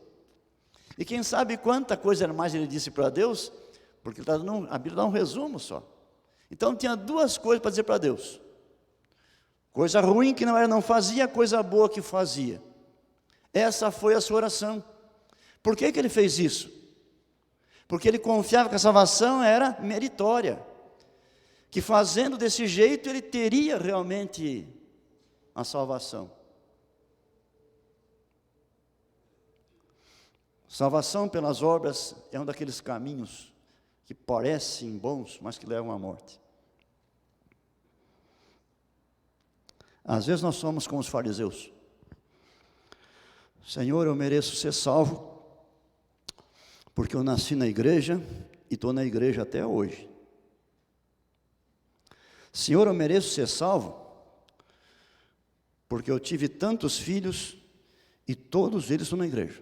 Speaker 6: E quem sabe quanta coisa mais ele disse para Deus, porque a Bíblia dá um resumo só. Então tinha 2 coisas para dizer para Deus: coisa ruim que não era, não fazia, coisa boa que fazia. Essa foi a sua oração. Por que ele fez isso? Porque ele confiava que a salvação era meritória, que fazendo desse jeito ele teria realmente a salvação. Salvação pelas obras é um daqueles caminhos que parecem bons, mas que levam à morte. Às vezes nós somos como os fariseus. Senhor, eu mereço ser salvo, porque eu nasci na igreja e estou na igreja até hoje. Senhor, eu mereço ser salvo, porque eu tive tantos filhos e todos eles estão na igreja.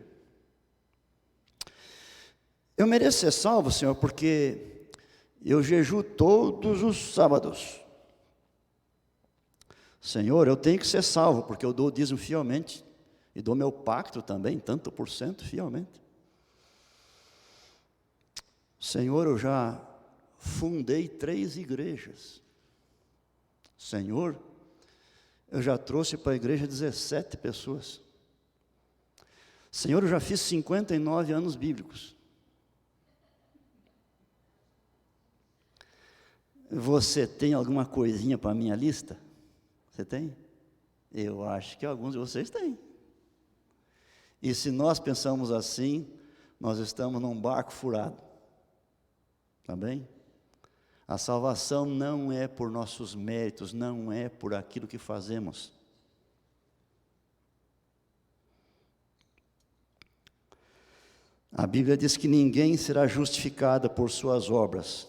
Speaker 6: Eu mereço ser salvo, Senhor, porque eu jejuo todos os sábados. Senhor, eu tenho que ser salvo, porque eu dou o dízimo fielmente, e dou meu pacto também, tanto por cento fielmente. Senhor, eu já fundei 3 igrejas. Senhor, eu já trouxe para a igreja 17 pessoas. Senhor, eu já fiz 59 anos bíblicos. Você tem alguma coisinha para a minha lista? Você tem? Eu acho que alguns de vocês têm. E se nós pensamos assim, nós estamos num barco furado. Tá bem? A salvação não é por nossos méritos, não é por aquilo que fazemos. A Bíblia diz que ninguém será justificado por suas obras.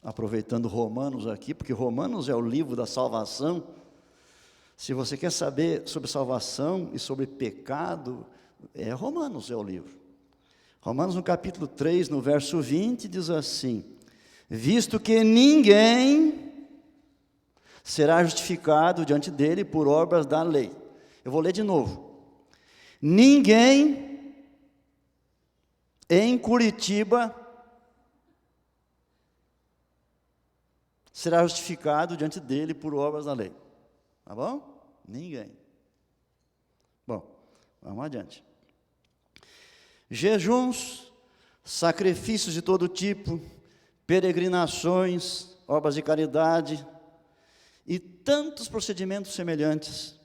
Speaker 6: Aproveitando Romanos aqui, porque Romanos é o livro da salvação. Se você quer saber sobre salvação e sobre pecado, Romanos é o livro. Romanos no capítulo 3, no verso 20, diz assim: visto que ninguém será justificado diante dele por obras da lei. Eu vou ler de novo. Ninguém em Curitiba será justificado diante dele por obras da lei. Tá bom? Ninguém. Bom, vamos adiante. Jejuns, sacrifícios de todo tipo, peregrinações, obras de caridade e tantos procedimentos semelhantes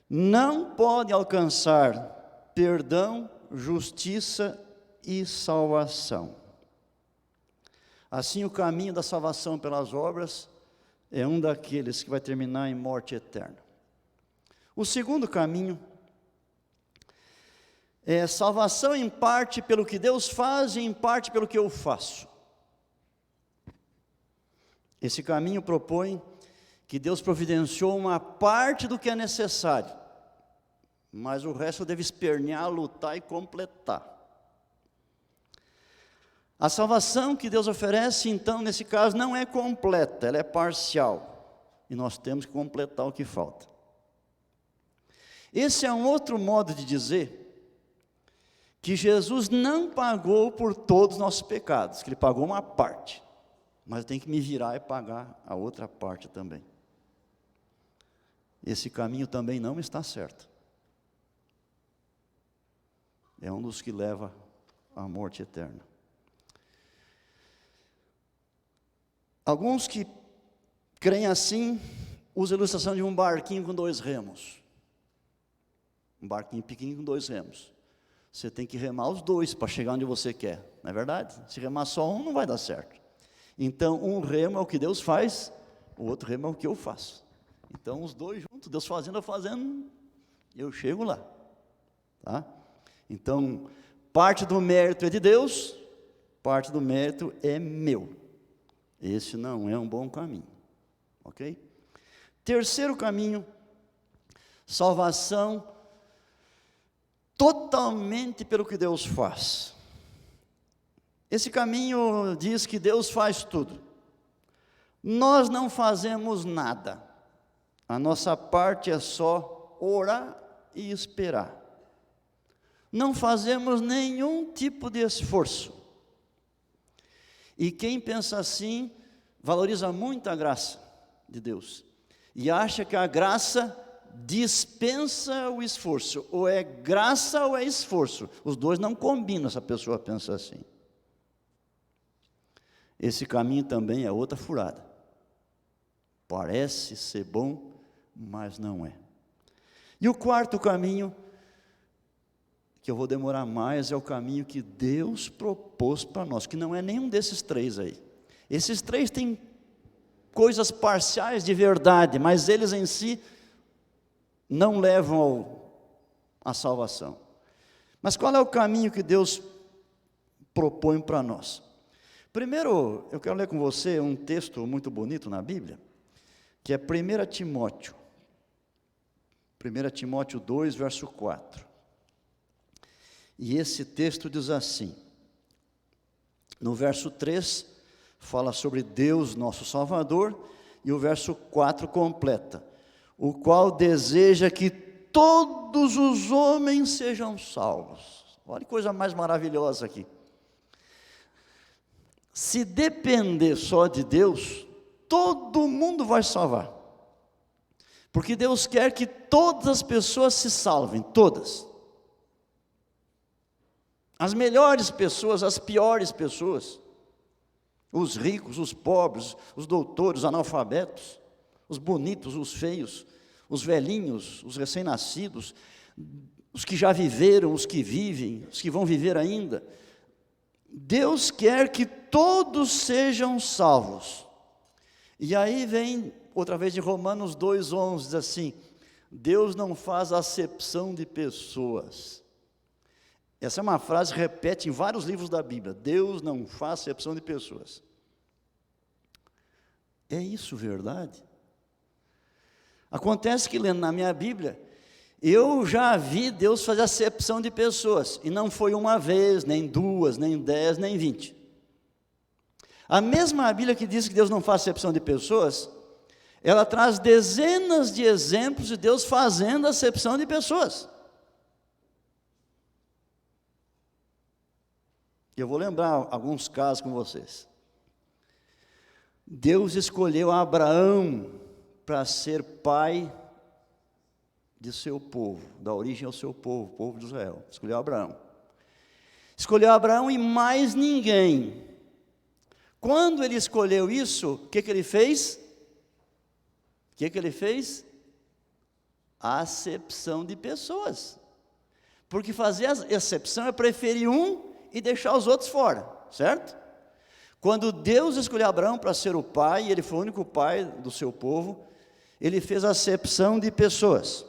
Speaker 6: não podem alcançar perdão, justiça e salvação. Assim, o caminho da salvação pelas obras é um daqueles que vai terminar em morte eterna. O segundo caminho é salvação em parte pelo que Deus faz e em parte pelo que eu faço. Esse caminho propõe que Deus providenciou uma parte do que é necessário, mas o resto deve espernear, lutar e completar. A salvação que Deus oferece, então, nesse caso, não é completa, ela é parcial. E nós temos que completar o que falta. Esse é um outro modo de dizer que Jesus não pagou por todos os nossos pecados, que Ele pagou uma parte, mas eu tenho que me virar e pagar a outra parte também. Esse caminho também não está certo. É um dos que leva à morte eterna. Alguns que creem assim, usam a ilustração de um barquinho com 2 remos. Um barquinho pequenininho com 2 remos. Você tem que remar os 2 para chegar onde você quer, não é verdade? Se remar só um, não vai dar certo. Então, um remo é o que Deus faz, o outro remo é o que eu faço. Então, os 2 juntos, Deus fazendo, eu fazendo, eu chego lá. Tá? Então, parte do mérito é de Deus, parte do mérito é meu. Esse não é um bom caminho. Ok? Terceiro caminho, salvação totalmente pelo que Deus faz. Esse caminho diz que Deus faz tudo. Nós não fazemos nada. A nossa parte é só orar e esperar. Não fazemos nenhum tipo de esforço. E quem pensa assim, valoriza muito a graça de Deus. E acha que a graça dispensa o esforço. Ou é graça ou é esforço. Os dois não combinam, essa pessoa pensa assim. Esse caminho também é outra furada. Parece ser bom, mas não é. E o quarto caminho, que eu vou demorar mais, é o caminho que Deus propôs para nós, que não é nenhum desses 3 aí. Esses 3 têm coisas parciais de verdade, mas eles em si não levam à salvação. Mas qual é o caminho que Deus propõe para nós? Primeiro, eu quero ler com você um texto muito bonito na Bíblia, que é 1 Timóteo. 1 Timóteo 2, verso 4. E esse texto diz assim, no verso 3, fala sobre Deus, nosso Salvador, e o verso 4 completa, o qual deseja que todos os homens sejam salvos. Olha que coisa mais maravilhosa aqui. Se depender só de Deus, todo mundo vai salvar. Porque Deus quer que todas as pessoas se salvem, todas. As melhores pessoas, as piores pessoas, os ricos, os pobres, os doutores, os analfabetos, os bonitos, os feios, os velhinhos, os recém-nascidos, os que já viveram, os que vivem, os que vão viver ainda. Deus quer que todos sejam salvos. E aí vem, outra vez de Romanos 2,11, diz assim, Deus não faz acepção de pessoas. Essa é uma frase que repete em vários livros da Bíblia. Deus não faz acepção de pessoas. É isso verdade? Acontece que lendo na minha Bíblia, eu já vi Deus fazer acepção de pessoas. E não foi uma vez, nem 2, nem 10, nem 20. A mesma Bíblia que diz que Deus não faz acepção de pessoas, ela traz dezenas de exemplos de Deus fazendo acepção de pessoas. Eu vou lembrar alguns casos com vocês. Deus escolheu Abraão para ser pai de seu povo, da origem ao seu povo, o povo de Israel. Escolheu Abraão. Escolheu Abraão e mais ninguém. Quando ele escolheu isso, o que ele fez? O que ele fez? Acepção de pessoas. Porque fazer a exceção é preferir um e deixar os outros fora, certo? Quando Deus escolheu Abraão para ser o pai, e ele foi o único pai do seu povo, ele fez acepção de pessoas.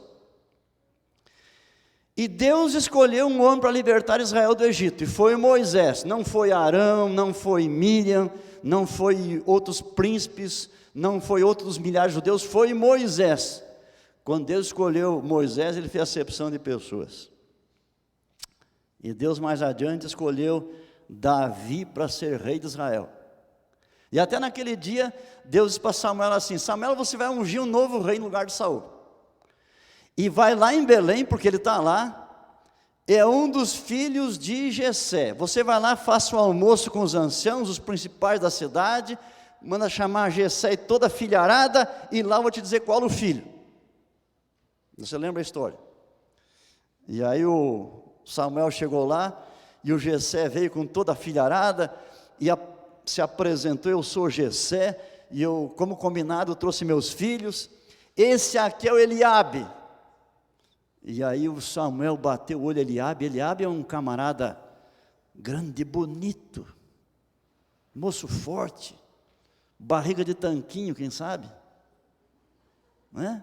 Speaker 6: E Deus escolheu um homem para libertar Israel do Egito, e foi Moisés, não foi Arão, não foi Miriam, não foi outros príncipes, não foi outros milhares de judeus, foi Moisés. Quando Deus escolheu Moisés, ele fez acepção de pessoas. E Deus mais adiante escolheu Davi para ser rei de Israel. E até naquele dia, Deus disse para Samuel assim: Samuel, você vai ungir um novo rei no lugar de Saul. E vai lá em Belém, porque ele está lá, é um dos filhos de Jessé. Você vai lá, faça um almoço com os anciãos, os principais da cidade, manda chamar Jessé e toda a filharada, e lá eu vou te dizer qual o filho. Você lembra a história? E aí o Samuel chegou lá, e o Jessé veio com toda a filharada, e se apresentou: eu sou Jessé, e eu, como combinado, trouxe meus filhos, esse aqui é o Eliabe. E aí o Samuel bateu o olho em Eliabe. Eliabe é um camarada grande, bonito, moço forte, barriga de tanquinho, quem sabe? Não é?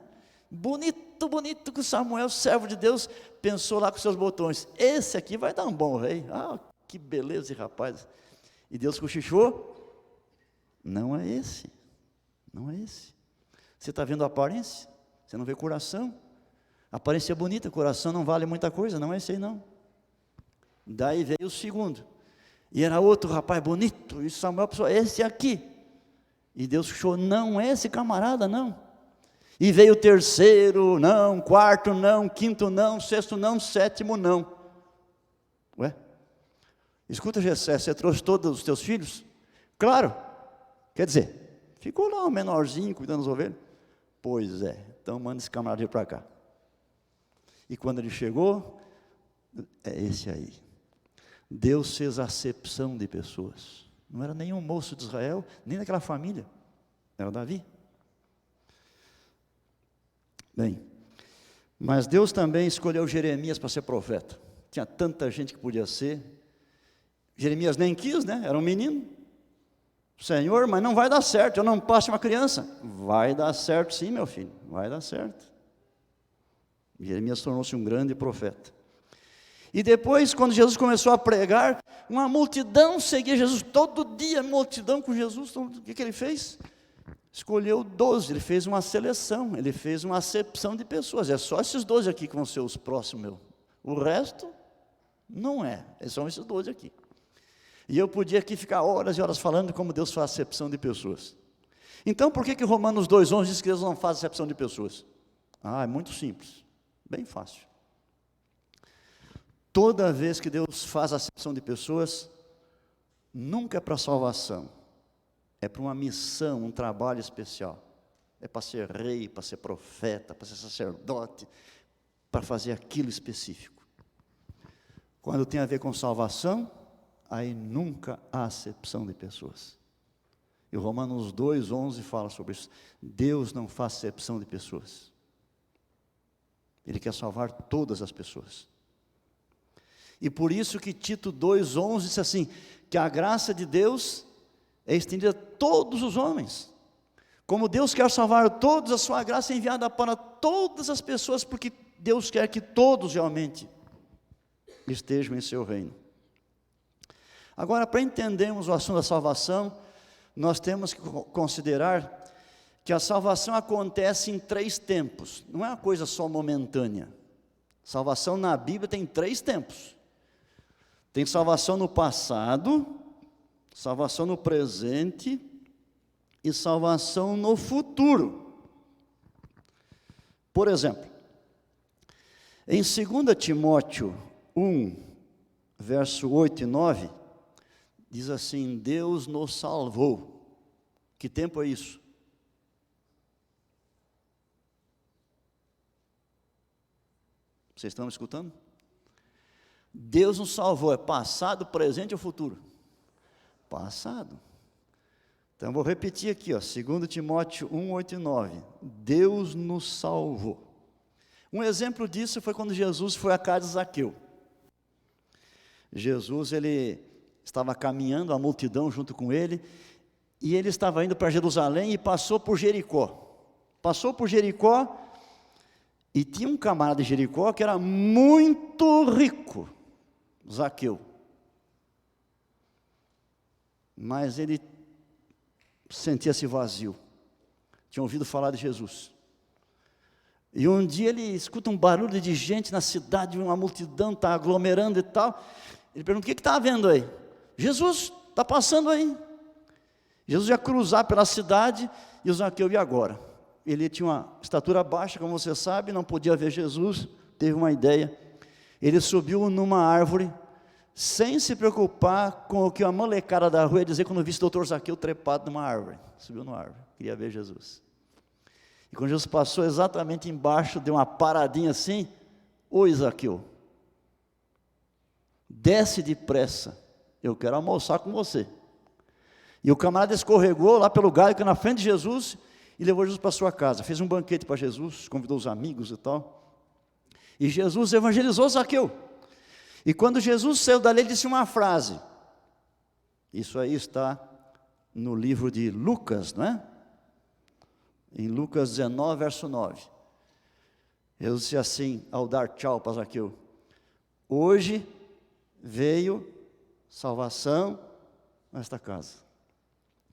Speaker 6: Bonito, bonito, que o Samuel, servo de Deus, pensou lá com seus botões: esse aqui vai dar um bom rei. Ah, que beleza, rapaz. E Deus cochichou: não é esse, não é esse. Você está vendo a aparência? Você não vê o coração? A aparência é bonita, o coração não vale muita coisa, não é esse aí não. Daí veio o segundo, e era outro rapaz bonito, e Samuel pensou: esse aqui. E Deus cochichou: não é esse camarada não. E veio o terceiro, não, quarto não, quinto não, sexto não, sétimo não. Ué? Escuta, Jessé, você trouxe todos os teus filhos? Claro. Quer dizer, ficou lá um menorzinho cuidando das ovelhas? Pois é, então manda esse camarada vir para cá. E quando ele chegou, é esse aí. Deus fez acepção de pessoas. Não era nenhum moço de Israel, nem daquela família. Era Davi. Bem, mas Deus também escolheu Jeremias para ser profeta. Tinha tanta gente que podia ser. Jeremias nem quis, né? Era um menino. Senhor, mas não vai dar certo, eu não passo uma criança. Vai dar certo sim, meu filho, vai dar certo. Jeremias tornou-se um grande profeta. E depois, quando Jesus começou a pregar, uma multidão seguia Jesus, todo dia multidão com Jesus. O que ele fez? Escolheu 12, ele fez uma seleção, ele fez uma acepção de pessoas. É só esses 12 aqui que vão ser os próximos, meu. O resto, não é, são esses 12 aqui. E eu podia aqui ficar horas e horas falando de como Deus faz acepção de pessoas. Então, por que Romanos 2,11 diz que Deus não faz acepção de pessoas? Ah, é muito simples, bem fácil. Toda vez que Deus faz acepção de pessoas, nunca é para salvação, é para uma missão, um trabalho especial. É para ser rei, para ser profeta, para ser sacerdote, para fazer aquilo específico. Quando tem a ver com salvação, aí nunca há acepção de pessoas. E o Romanos 2,11 fala sobre isso. Deus não faz acepção de pessoas. Ele quer salvar todas as pessoas. E por isso que Tito 2,11 diz assim, que a graça de Deus é estendida a todos os homens. Como Deus quer salvar todos, a sua graça é enviada para todas as pessoas, porque Deus quer que todos realmente estejam em seu reino. Agora, para entendermos o assunto da salvação, nós temos que considerar que a salvação acontece em 3 tempos, não é uma coisa só momentânea. Salvação na Bíblia tem 3 tempos. Tem salvação no passado, salvação no presente e salvação no futuro. Por exemplo, em 2 Timóteo 1, verso 8 e 9, diz assim, Deus nos salvou. Que tempo é isso? Vocês estão me escutando? Deus nos salvou, é passado, presente ou futuro? Passado. Então, vou repetir aqui, 2 Timóteo 1, 8 e 9. Deus nos salvou. Um exemplo disso foi quando Jesus foi à casa de Zaqueu. Jesus, ele estava caminhando, a multidão junto com ele, e ele estava indo para Jerusalém e passou por Jericó. Passou por Jericó, E tinha um camarada de Jericó que era muito rico, Zaqueu. Mas ele sentia-se vazio. Tinha ouvido falar de Jesus. E um dia ele escuta um barulho de gente na cidade, uma multidão está aglomerando e tal. Ele pergunta: o que está havendo aí? Jesus está passando aí. Jesus ia cruzar pela cidade e o Zaqueu ia agora. Ele tinha uma estatura baixa, como você sabe, não podia ver Jesus, teve uma ideia. Ele subiu numa árvore, sem se preocupar com o que a molecada da rua ia dizer quando visse o doutor Zaqueu trepado numa árvore. Subiu numa árvore, queria ver Jesus. E quando Jesus passou exatamente embaixo, deu uma paradinha assim: oi, Zaqueu, desce depressa, eu quero almoçar com você. E o camarada escorregou lá pelo galho, que na frente de Jesus, e levou Jesus para sua casa, fez um banquete para Jesus, convidou os amigos e tal. E Jesus evangelizou Zaqueu. E quando Jesus saiu dali, ele disse uma frase. Isso aí está no livro de Lucas, não é? Em Lucas 19, verso 9. Jesus disse assim, ao dar tchau para Zaqueu: hoje veio salvação nesta casa.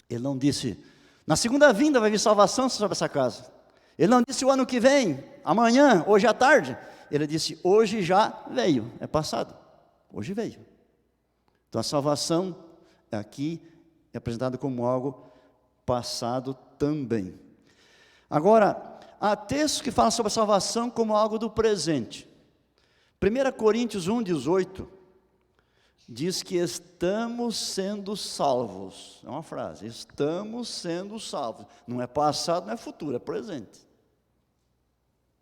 Speaker 6: Ele não disse: na segunda vinda vai vir salvação sobre essa casa. Ele não disse: o ano que vem, amanhã, hoje à tarde. Ele disse: hoje já veio, é passado, hoje veio. Então a salvação aqui é apresentada como algo passado também. Agora, há textos que falam sobre a salvação como algo do presente. 1 Coríntios 1,18 diz que estamos sendo salvos. É uma frase: estamos sendo salvos. Não é passado, não é futuro, é presente.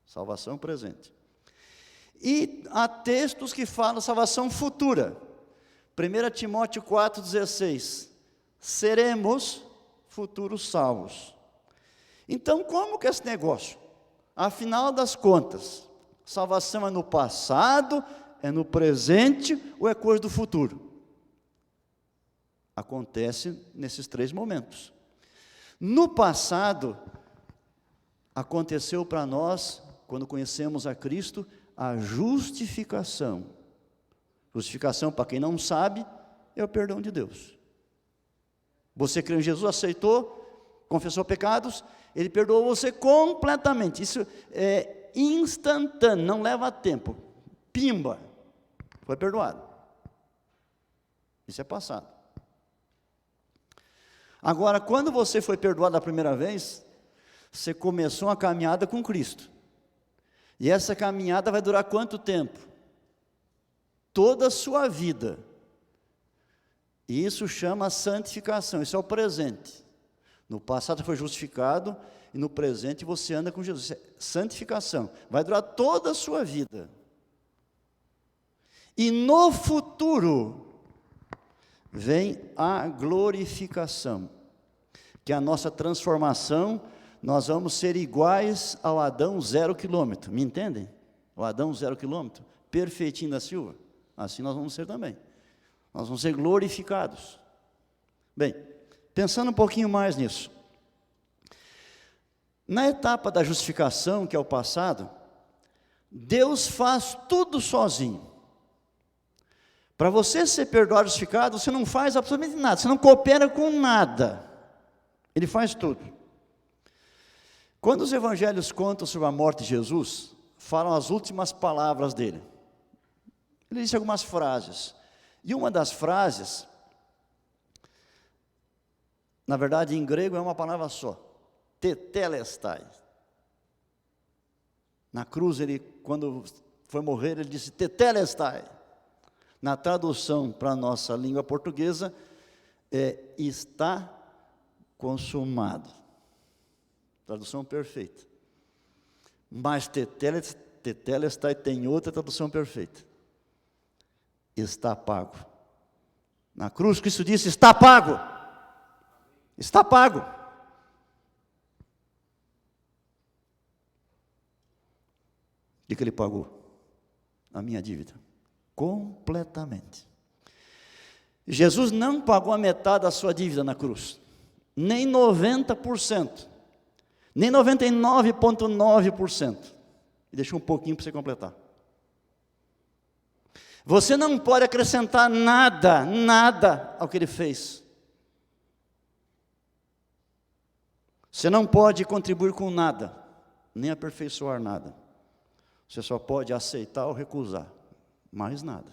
Speaker 6: Salvação presente. E há textos que falam salvação futura. 1 Timóteo 4,16. Seremos futuros salvos. Então, como que é esse negócio? Afinal das contas, salvação é no passado, é no presente ou é coisa do futuro? Acontece nesses três momentos. No passado, aconteceu para nós, quando conhecemos a Cristo, a justificação. Justificação, para quem não sabe, é o perdão de Deus. Você creu em Jesus, aceitou, confessou pecados, Ele perdoou você completamente. Isso é instantâneo, não leva tempo. Pimba, foi perdoado. Isso é passado. Agora, quando você foi perdoado a primeira vez, você começou uma caminhada com Cristo. E essa caminhada vai durar quanto tempo? Toda a sua vida. E isso chama santificação, isso é o presente. No passado foi justificado e no presente você anda com Jesus. Isso é santificação. Vai durar toda a sua vida. E no futuro vem a glorificação, que é a nossa transformação. Nós vamos ser iguais ao Adão 0 quilômetro. Me entendem? O Adão 0 quilômetro, perfeitinho da Silva. Assim nós vamos ser também. Nós vamos ser glorificados. Bem, pensando um pouquinho mais nisso. Na etapa da justificação, que é o passado, Deus faz tudo sozinho. Para você ser perdoado, justificado, você não faz absolutamente nada, você não coopera com nada. Ele faz tudo. Quando os evangelhos contam sobre a morte de Jesus, falam as últimas palavras dele. Ele disse algumas frases. E uma das frases, na verdade em grego é uma palavra só. Tetelestai. Na cruz, ele, quando foi morrer, ele disse tetelestai. Na tradução para a nossa língua portuguesa, está consumado. Tradução perfeita. Mas tetelestai tem outra tradução perfeita. Está pago. Na cruz, Cristo disse: está pago. Está pago. O que ele pagou? A minha dívida. Completamente. Jesus não pagou a metade da sua dívida na cruz. Nem 90%. Nem 99,9%. e deixou um pouquinho para você completar. Você não pode acrescentar nada ao que ele fez. Você não pode contribuir com nada, nem aperfeiçoar nada. Você só pode aceitar ou recusar, mais nada.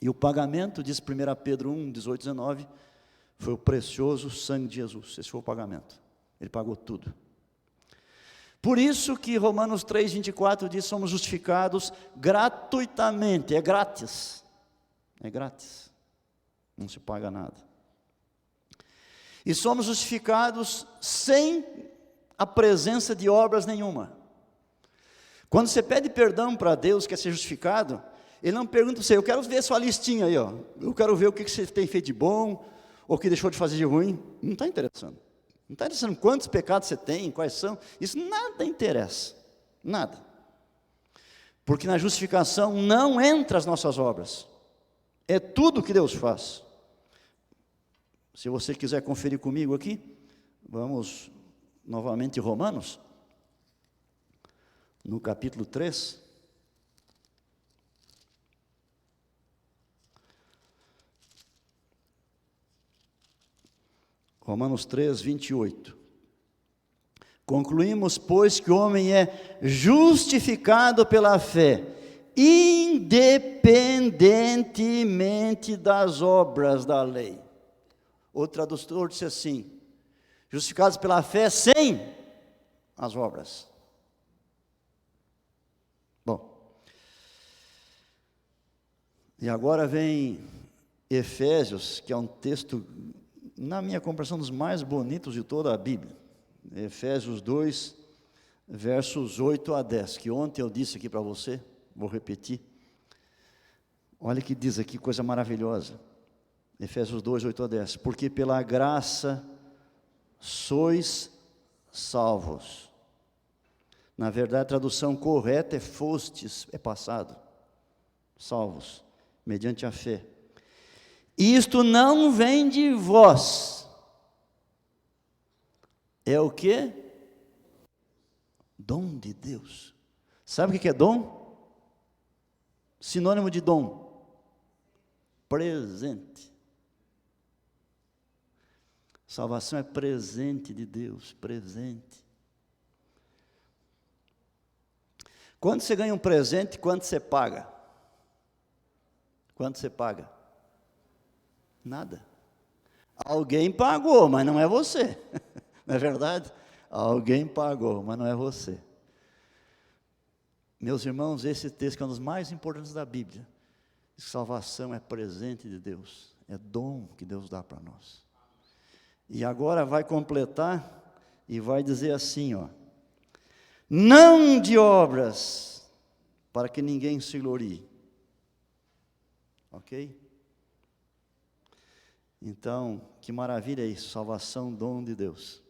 Speaker 6: E o pagamento, diz 1 Pedro 1, 18, 19, foi o precioso sangue de Jesus. Esse foi o pagamento. Ele pagou tudo. Por isso que Romanos 3, 24 diz, somos justificados gratuitamente, é grátis. É grátis. Não se paga nada. E somos justificados sem a presença de obras nenhuma. Quando você pede perdão para Deus, quer ser justificado, Ele não pergunta para você, eu quero ver sua listinha aí, ó. Eu quero ver o que você tem feito de bom, ou o que deixou de fazer de ruim. Não está interessando. Não está interessando quantos pecados você tem, quais são. Isso nada interessa. Nada. Porque na justificação não entra as nossas obras. É tudo que Deus faz. Se você quiser conferir comigo aqui, vamos novamente em Romanos, no capítulo 3. Romanos 3, 28. Concluímos, pois, que o homem é justificado pela fé, independentemente das obras da lei. O tradutor disse assim, justificados pela fé sem as obras. Bom, e agora vem Efésios, que é um texto, na minha compreensão, dos mais bonitos de toda a Bíblia. Efésios 2, versos 8 a 10, que ontem eu disse aqui para você, vou repetir. Olha o que diz aqui, coisa maravilhosa. Efésios 2, 8 a 10. Porque pela graça sois salvos. Na verdade, a tradução correta é fostes, é passado. Salvos, mediante a fé. Isto não vem de vós. É o quê? Dom de Deus. Sabe o que é dom? Sinônimo de dom. Presente. Salvação é presente de Deus, presente. Quando você ganha um presente, quanto você paga? Quanto você paga? Nada. Alguém pagou, mas não é você. Não é verdade? Alguém pagou, mas não é você. Meus irmãos, esse texto que é um dos mais importantes da Bíblia. Salvação é presente de Deus, é dom que Deus dá para nós. E agora vai completar e vai dizer assim, ó. Não de obras, para que ninguém se glorie. Ok? Então, que maravilha isso, salvação, dom de Deus.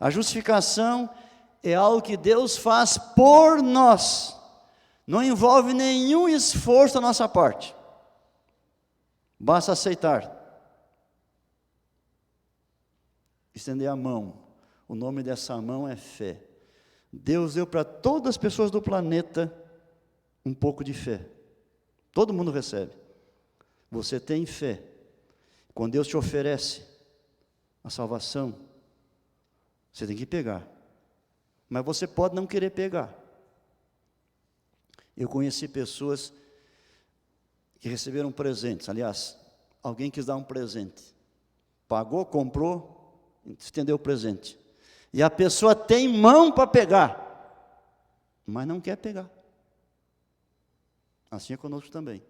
Speaker 6: A justificação é algo que Deus faz por nós. Não envolve nenhum esforço da nossa parte. Basta aceitar. Estender a mão. O nome dessa mão é fé. Deus deu para todas as pessoas do planeta um pouco de fé. Todo mundo recebe. Você tem fé. Quando Deus te oferece a salvação, você tem que pegar. Mas você pode não querer pegar. Eu conheci pessoas que receberam presentes. Aliás, alguém quis dar um presente. Pagou, comprou, estendeu o presente. E a pessoa tem mão para pegar, mas não quer pegar. Assim é conosco também.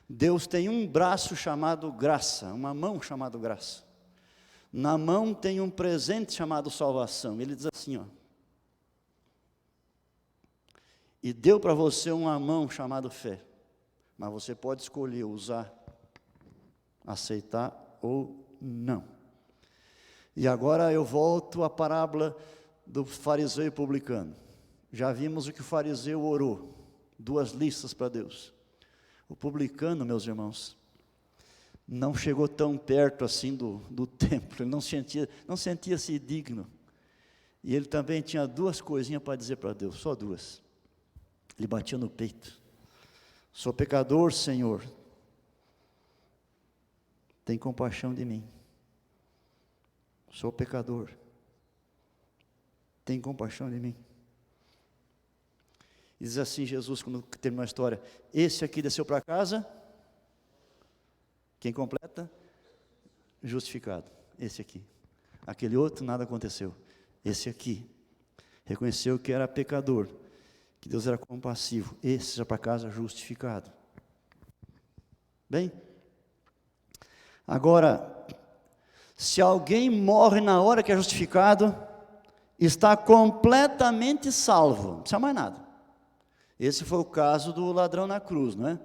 Speaker 6: Deus tem um braço chamado graça, uma mão chamada graça. Na mão tem um presente chamado salvação. Ele diz assim, ó. E deu para você uma mão chamada fé. Mas você pode escolher usar, aceitar ou não. E agora eu volto à parábola do fariseu e publicano. Já vimos o que o fariseu orou. 2 listas para Deus. O publicano, meus irmãos, não chegou tão perto assim do templo. Ele não sentia-se digno. E ele também tinha duas coisinhas para dizer para Deus, só duas. Ele batia no peito. Sou pecador, Senhor. Tem compaixão de mim. Sou pecador. Tem compaixão de mim. E diz assim Jesus, quando terminou a história, esse aqui desceu para casa, quem completa? Justificado, esse aqui. Aquele outro, nada aconteceu. Esse aqui, reconheceu que era pecador, que Deus era compassivo, esse já para casa justificado. Bem, agora, se alguém morre na hora que é justificado, está completamente salvo, não precisa mais nada. Esse foi o caso do ladrão na cruz, não é?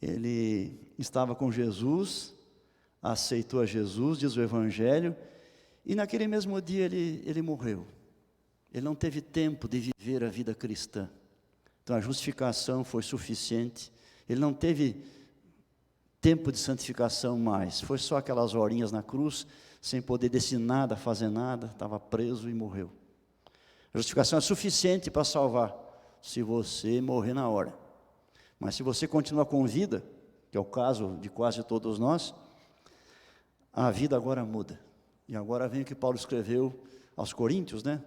Speaker 6: Ele estava com Jesus, aceitou a Jesus, diz o Evangelho, e naquele mesmo dia ele morreu. Ele não teve tempo de viver a vida cristã. Então a justificação foi suficiente. Ele não teve tempo de santificação mais. Foi só aquelas horinhas na cruz, sem poder decidir nada, fazer nada, estava preso e morreu. A justificação é suficiente para salvar, se você morrer na hora. Mas se você continua com vida, que é o caso de quase todos nós, a vida agora muda. E agora vem o que Paulo escreveu aos Coríntios, né?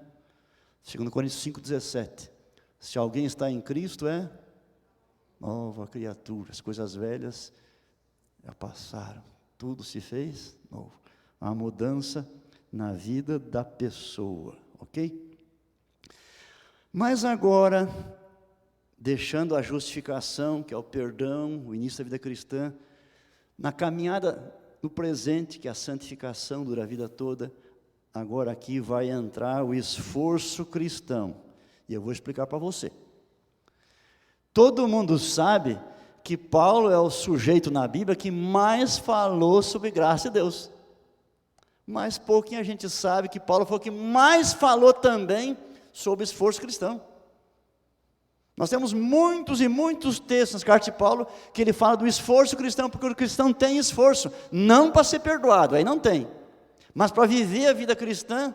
Speaker 6: 2 Coríntios 5,17. Se alguém está em Cristo, é nova criatura. As coisas velhas já passaram. Tudo se fez novo. Há mudança na vida da pessoa, ok? Mas agora, deixando a justificação, que é o perdão, o início da vida cristã, na caminhada no presente, que é a santificação dura a vida toda, agora aqui vai entrar o esforço cristão. E eu vou explicar para você. Todo mundo sabe que Paulo é o sujeito na Bíblia que mais falou sobre graça de Deus. Mas pouquinho a gente sabe que Paulo foi o que mais falou também sobre esforço cristão. Nós temos muitos e muitos textos nas cartas de Paulo que ele fala do esforço cristão, porque o cristão tem esforço, não para ser perdoado, aí não tem, mas para viver a vida cristã.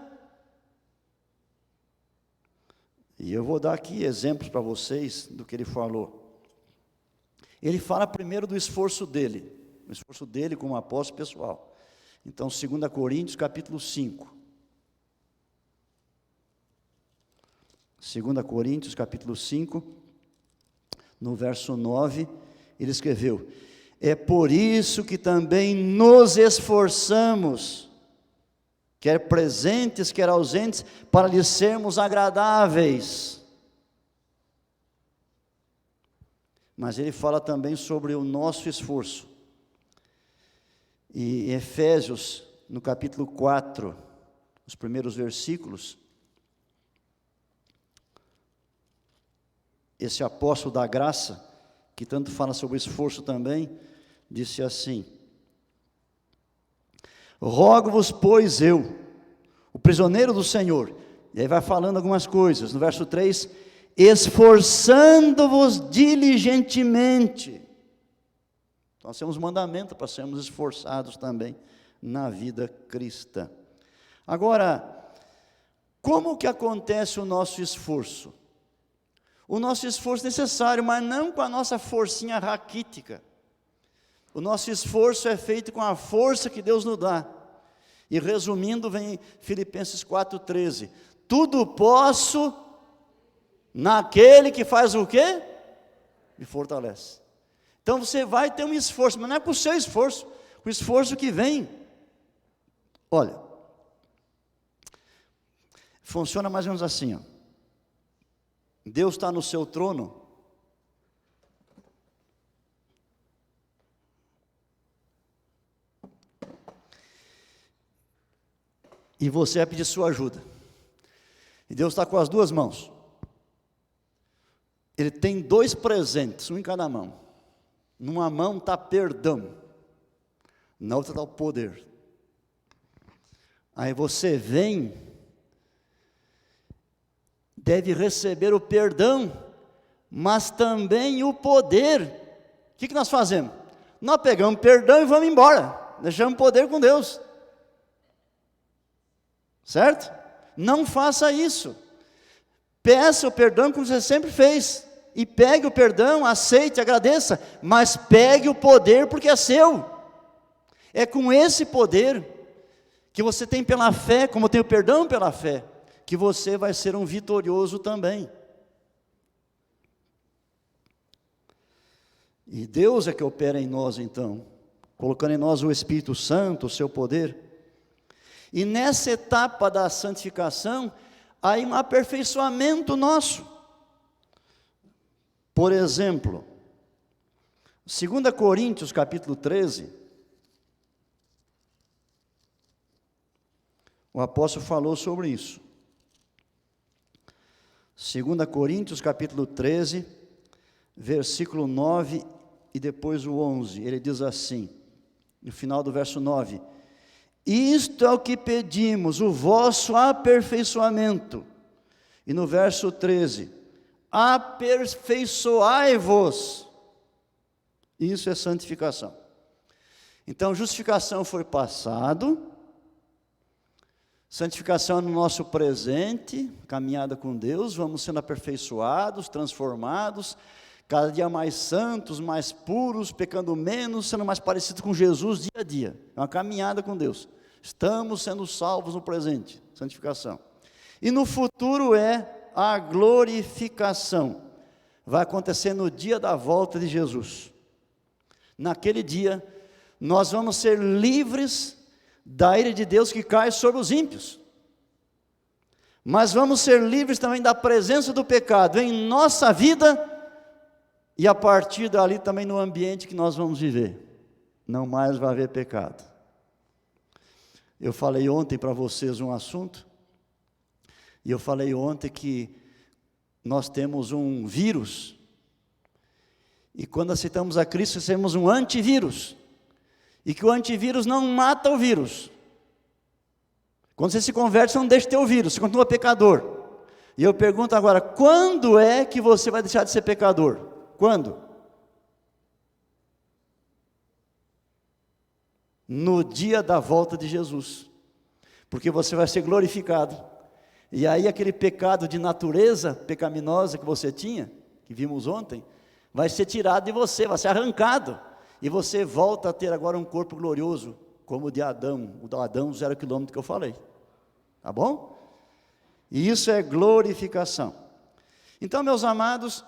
Speaker 6: E eu vou dar aqui exemplos para vocês do que ele falou. Ele fala primeiro do esforço dele, o esforço dele como apóstolo pessoal. Então, 2 Coríntios capítulo 5. 2 Coríntios capítulo 5, no verso 9, ele escreveu: é por isso que também nos esforçamos, quer presentes, quer ausentes, para lhe sermos agradáveis. Mas ele fala também sobre o nosso esforço. E em Efésios, no capítulo 4, os primeiros versículos, esse apóstolo da graça, que tanto fala sobre o esforço também, disse assim: rogo-vos, pois eu, o prisioneiro do Senhor, e aí vai falando algumas coisas, no verso 3, esforçando-vos diligentemente. Nós temos mandamento para sermos esforçados também na vida cristã. Agora, como que acontece o nosso esforço? O nosso esforço é necessário, mas não com a nossa forcinha raquítica. O nosso esforço é feito com a força que Deus nos dá. E resumindo, vem Filipenses 4,13. Tudo posso naquele que faz o quê? Me fortalece. Então você vai ter um esforço, mas não é com o seu esforço, o esforço que vem. Olha, funciona mais ou menos assim, ó. Deus está no seu trono, e você vai pedir sua ajuda, e Deus está com as duas mãos. Ele tem dois presentes, um em cada mão. Numa mão está perdão, na outra está o poder. Aí você vem, deve receber o perdão, mas também o poder. O que nós fazemos? Nós pegamos perdão e vamos embora, deixamos o poder com Deus, certo? Não faça isso. Peça o perdão como você sempre fez. E pegue o perdão, aceite, agradeça. Mas pegue o poder porque é seu. É com esse poder que você tem pela fé, como tem o perdão pela fé, que você vai ser um vitorioso também. E Deus é que opera em nós então, colocando em nós o Espírito Santo, o seu poder. E nessa etapa da santificação, há um aperfeiçoamento nosso. Por exemplo, 2 Coríntios capítulo 13, o apóstolo falou sobre isso. 2 Coríntios capítulo 13, versículo 9 e depois o 11, ele diz assim, no final do verso 9: isto é o que pedimos, o vosso aperfeiçoamento. E no verso 13: aperfeiçoai-vos. Isso é santificação. Então, justificação foi passado, santificação é no nosso presente, caminhada com Deus, vamos sendo aperfeiçoados, transformados, cada dia mais santos, mais puros, pecando menos, sendo mais parecidos com Jesus dia a dia. É uma caminhada com Deus. Estamos sendo salvos no presente, santificação. E no futuro é a glorificação. Vai acontecer no dia da volta de Jesus. Naquele dia, nós vamos ser livres da ira de Deus que cai sobre os ímpios. Mas vamos ser livres também da presença do pecado em nossa vida e a partir dali também no ambiente que nós vamos viver. Não mais vai haver pecado. Eu falei ontem para vocês um assunto, e eu falei ontem que nós temos um vírus, e quando aceitamos a Cristo, temos um antivírus, e que o antivírus não mata o vírus. Quando você se converte, você não deixa de ter o vírus, você continua pecador. E eu pergunto agora, quando é que você vai deixar de ser pecador? Quando? No dia da volta de Jesus, porque você vai ser glorificado, e aí aquele pecado de natureza pecaminosa que você tinha, que vimos ontem, vai ser tirado de você, vai ser arrancado, e você volta a ter agora um corpo glorioso, como o de Adão, o do Adão 0 quilômetro que eu falei, tá bom? E isso é glorificação. Então, meus amados,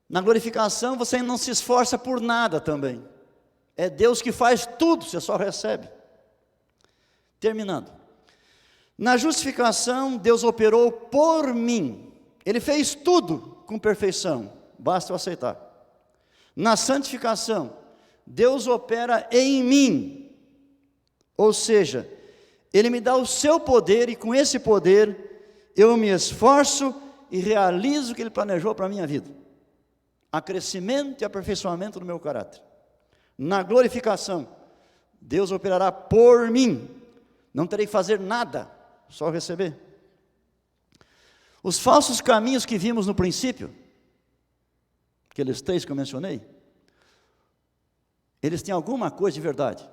Speaker 6: na glorificação você não se esforça por nada também. É Deus que faz tudo, você só recebe. Terminando. Na justificação, Deus operou por mim. Ele fez tudo com perfeição. Basta eu aceitar. Na santificação, Deus opera em mim. Ou seja, Ele me dá o seu poder e com esse poder eu me esforço e realizo o que Ele planejou para a minha vida. Há crescimento e aperfeiçoamento do meu caráter. Na glorificação, Deus operará por mim. Não terei que fazer nada, só receber. Os falsos caminhos que vimos no princípio, aqueles 3 que eu mencionei, eles têm alguma coisa de verdade,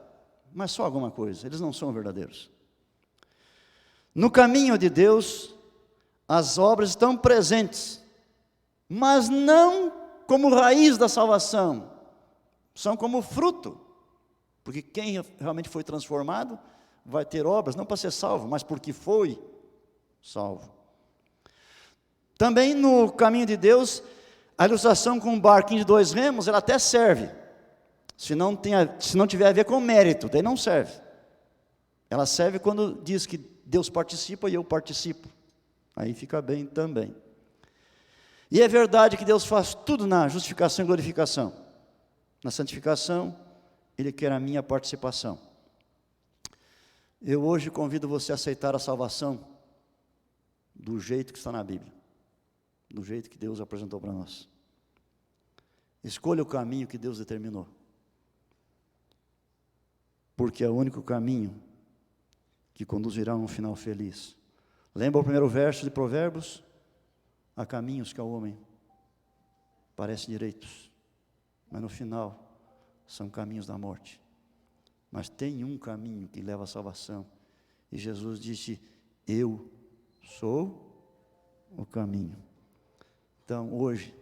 Speaker 6: mas só alguma coisa, eles não são verdadeiros. No caminho de Deus, as obras estão presentes, mas não como raiz da salvação, são como fruto, porque quem realmente foi transformado vai ter obras, não para ser salvo, mas porque foi salvo. Também no caminho de Deus, a ilustração com um barquinho de 2 remos, ela até serve, se não tiver a ver com mérito, daí não serve. Ela serve quando diz que Deus participa e eu participo, aí fica bem também. E é verdade que Deus faz tudo na justificação e glorificação. Na santificação, Ele quer a minha participação. Eu hoje convido você a aceitar a salvação do jeito que está na Bíblia, do jeito que Deus apresentou para nós. Escolha o caminho que Deus determinou, porque é o único caminho que conduzirá a um final feliz. Lembra o primeiro verso de Provérbios? Há caminhos que ao homem parecem direitos, mas no final são caminhos da morte. Mas tem um caminho que leva à salvação, e Jesus disse: Eu sou o caminho. Então, hoje,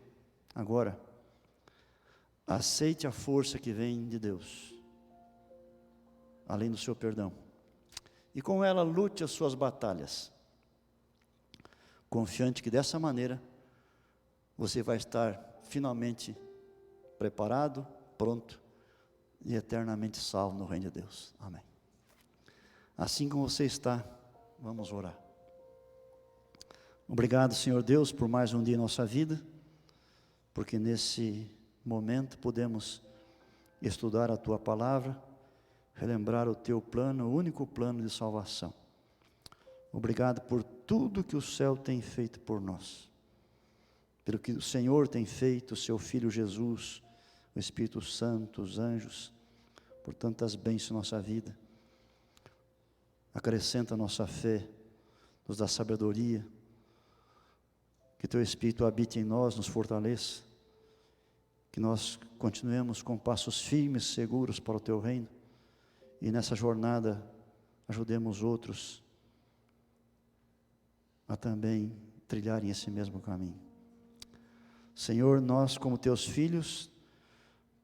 Speaker 6: agora, aceite a força que vem de Deus, além do seu perdão, e com ela lute as suas batalhas, confiante que dessa maneira você vai estar finalmente preparado, pronto e eternamente salvo no reino de Deus. Amém. Assim como você está, vamos orar. Obrigado, Senhor Deus, por mais um dia em nossa vida, porque nesse momento podemos estudar a Tua palavra, relembrar o Teu plano, o único plano de salvação. Obrigado por tudo que o céu tem feito por nós, pelo que o Senhor tem feito, o Seu Filho Jesus, o Espírito Santo, os anjos, por tantas bênçãos na nossa vida. Acrescenta a nossa fé, nos dá sabedoria, que Teu Espírito habite em nós, nos fortaleça, que nós continuemos com passos firmes, seguros para o Teu reino, e nessa jornada ajudemos outros a também trilharem esse mesmo caminho. Senhor, nós como Teus filhos,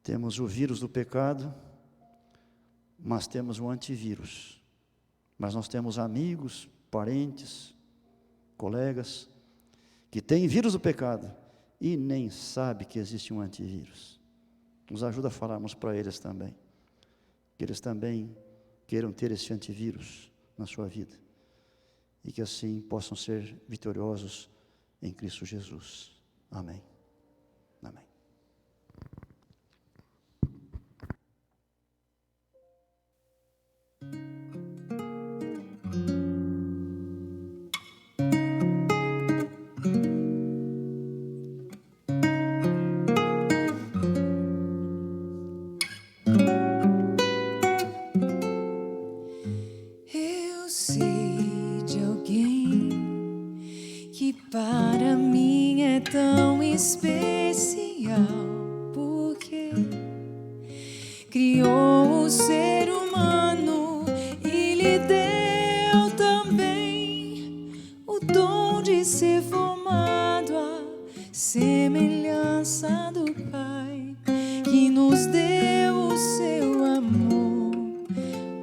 Speaker 6: temos o vírus do pecado, mas temos o antivírus. Mas nós temos amigos, parentes, colegas, que têm vírus do pecado e nem sabe que existe um antivírus. Nos ajuda a falarmos para eles também, que eles também queiram ter esse antivírus na sua vida, e que assim possam ser vitoriosos em Cristo Jesus. Amém. Amém.
Speaker 5: Eu sei de alguém que para mim é tão especial, porque criou o ser humano e lhe deu também o dom de ser formado à semelhança do Pai, que nos deu o seu amor.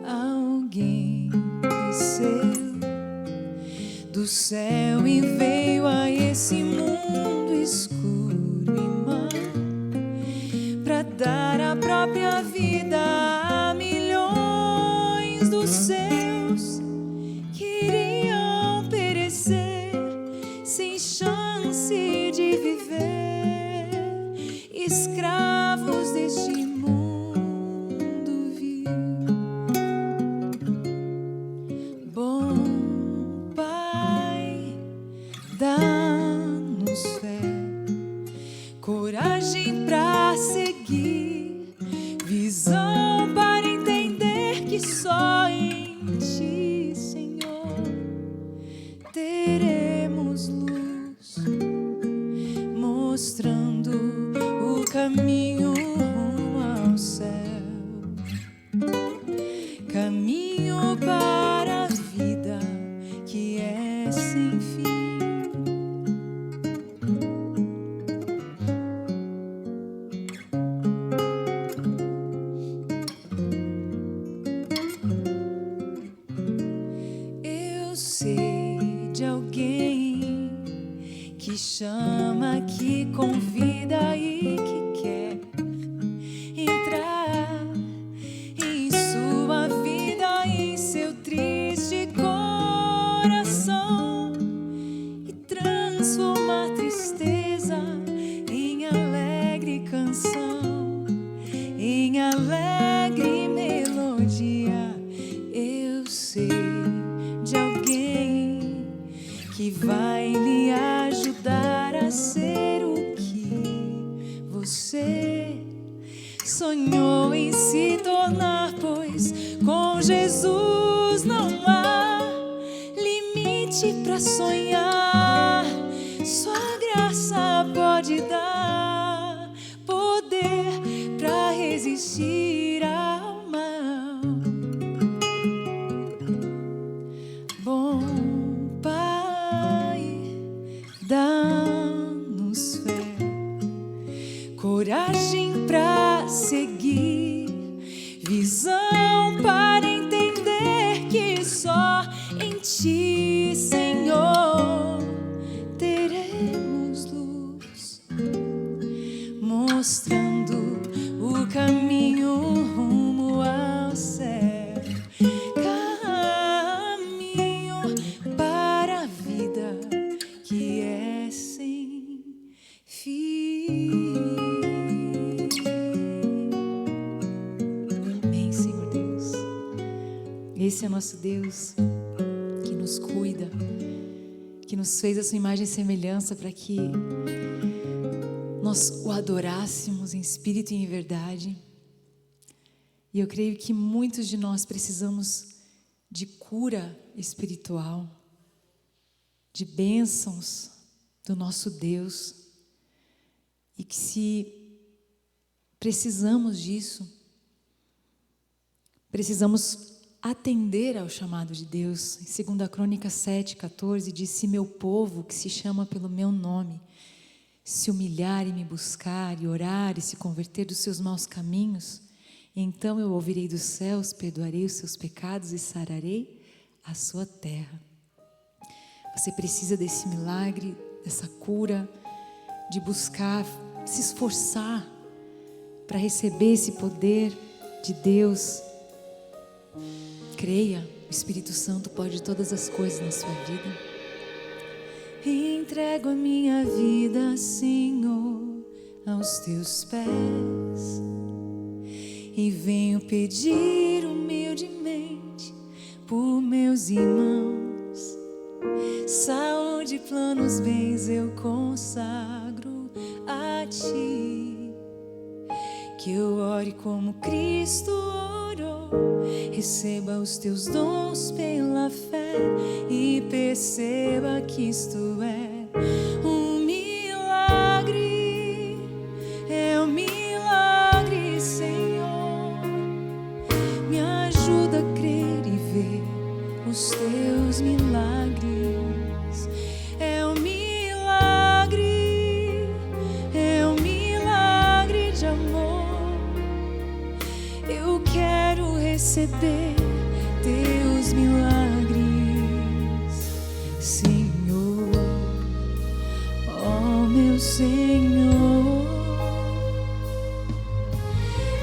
Speaker 5: Alguém desceu do céu e veio a esse mundo escuro e mau, para dar a própria vida a milhões dos seus que iriam perecer sem chance de viver, escravos deste mundo vil. Bom Pai, dá-nos fé, coragem para seguir, visão para entender que só em Ti, Senhor, teremos luz, mostrando o caminho rumo ao céu, caminho para a vida que é sem fim. Eu sei de alguém que chama, que convida e que quer entrar em sua vida, em seu triste coração, e transformar tristeza em alegre canção, em alegre melodia. Eu sei de alguém que vai lhe ajudar a ser o que você sonhou em se tornar, pois com Jesus não há limite para sonhar. Sua graça pode dar poder para resistir ao mal. Bom Esse é nosso Deus que nos cuida, que nos fez a sua imagem e semelhança para que nós o adorássemos em espírito e em verdade. E eu creio que muitos de nós precisamos de cura espiritual, de bênçãos do nosso Deus, e que se precisamos disso, precisamos atender ao chamado de Deus. Em 2 Crônicas 7:14 diz: se meu povo, que se chama pelo meu nome, se humilhar e me buscar, e orar e se converter dos seus maus caminhos, então eu ouvirei dos céus, perdoarei os seus pecados e sararei a sua terra. Você precisa desse milagre, dessa cura, de buscar, se esforçar para receber esse poder de Deus. Creia, o Espírito Santo pode todas as coisas na sua vida. Entrego a minha vida, Senhor, aos teus pés, e venho pedir humildemente por meus irmãos. Saúde e planos, bens eu consagro a ti. Que eu ore como Cristo orou, receba os teus dons pela fé e perceba que isto é um milagre, é um milagre, Senhor. Me ajuda a crer e ver os teus milagres. É um milagre, é um milagre de amor. Eu quero receber teus milagres, Senhor, ó meu Senhor.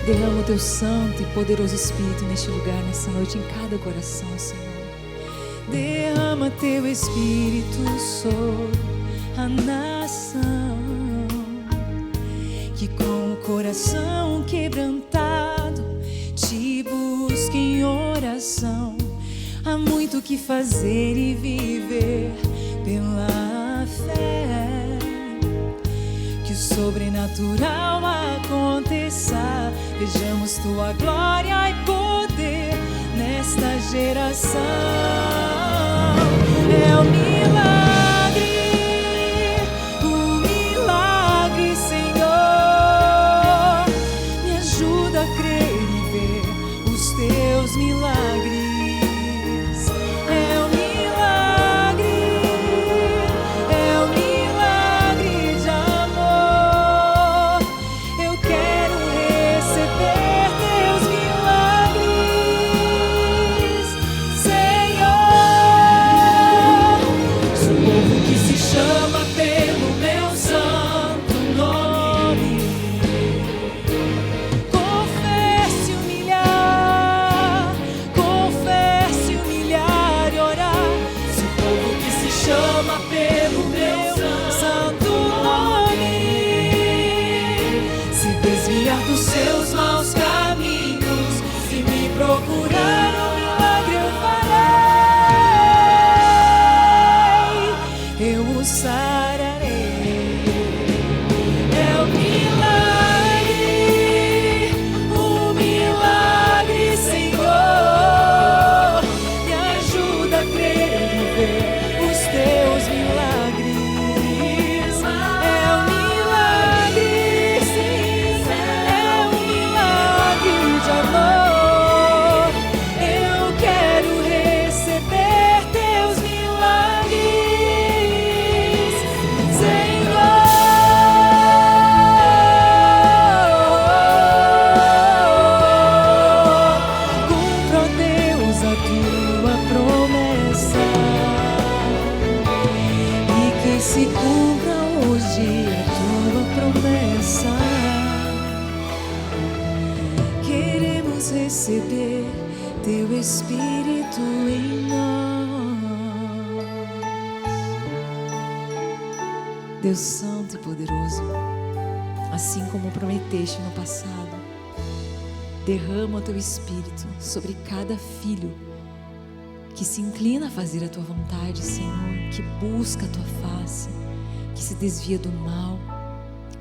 Speaker 5: Derrama o teu santo e poderoso Espírito neste lugar, nessa noite, em cada coração, Senhor. Derrama teu Espírito sobre a nação, que com o coração quebrantado te busque em oração. Há muito que fazer e viver pela fé. Que o sobrenatural aconteça, vejamos tua glória e poder nesta geração. É um milagre, Senhor. Me ajuda a crer e ver os teus milagres. Receber teu Espírito em nós. Deus Santo e poderoso, assim como prometeste no passado, derrama o teu Espírito sobre cada filho que se inclina a fazer a tua vontade, Senhor, que busca a tua face, que se desvia do mal.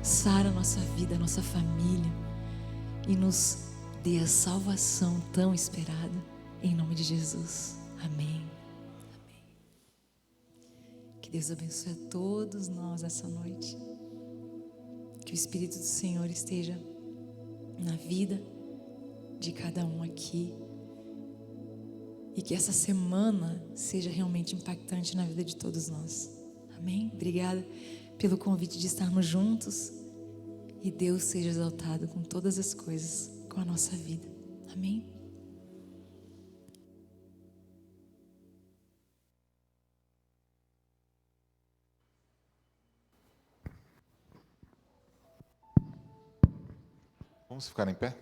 Speaker 5: Sara a nossa vida, a nossa família e nos dê a salvação tão esperada, em nome de Jesus. Amém. Amém. Que Deus abençoe a todos nós essa noite. Que o Espírito do Senhor esteja na vida de cada um aqui. E que essa semana seja realmente impactante na vida de todos nós. Amém? Obrigada pelo convite de estarmos juntos. E Deus seja exaltado com todas as coisas, com a nossa vida. Amém?
Speaker 1: Vamos ficar em pé?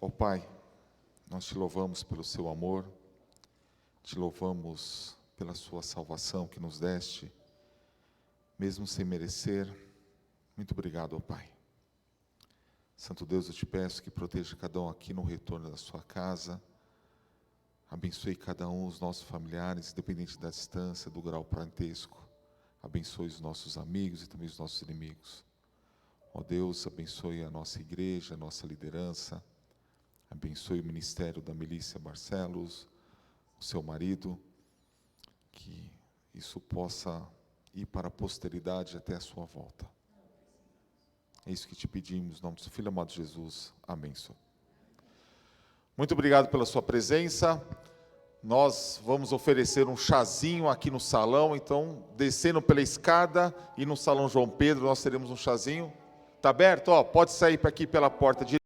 Speaker 1: Ó Pai, nós te louvamos pelo seu amor, te louvamos pela sua salvação que nos deste, mesmo sem merecer. Muito obrigado, ó Pai. Santo Deus, eu te peço que proteja cada um aqui no retorno da sua casa, abençoe cada um, os nossos familiares, independente da distância, do grau parentesco. Abençoe os nossos amigos e também os nossos inimigos. Ó Deus, abençoe a nossa igreja, a nossa liderança. Abençoe o ministério da Melícia Barcelos, o seu marido. Que isso possa ir para a posteridade até a sua volta. É isso que te pedimos, em nome do seu Filho amado Jesus. Amém, Senhor. Muito obrigado pela sua presença. Nós vamos oferecer um chazinho aqui no salão, então, descendo pela escada e no salão João Pedro, nós teremos um chazinho. Está aberto? Ó, pode sair para aqui pela porta direita.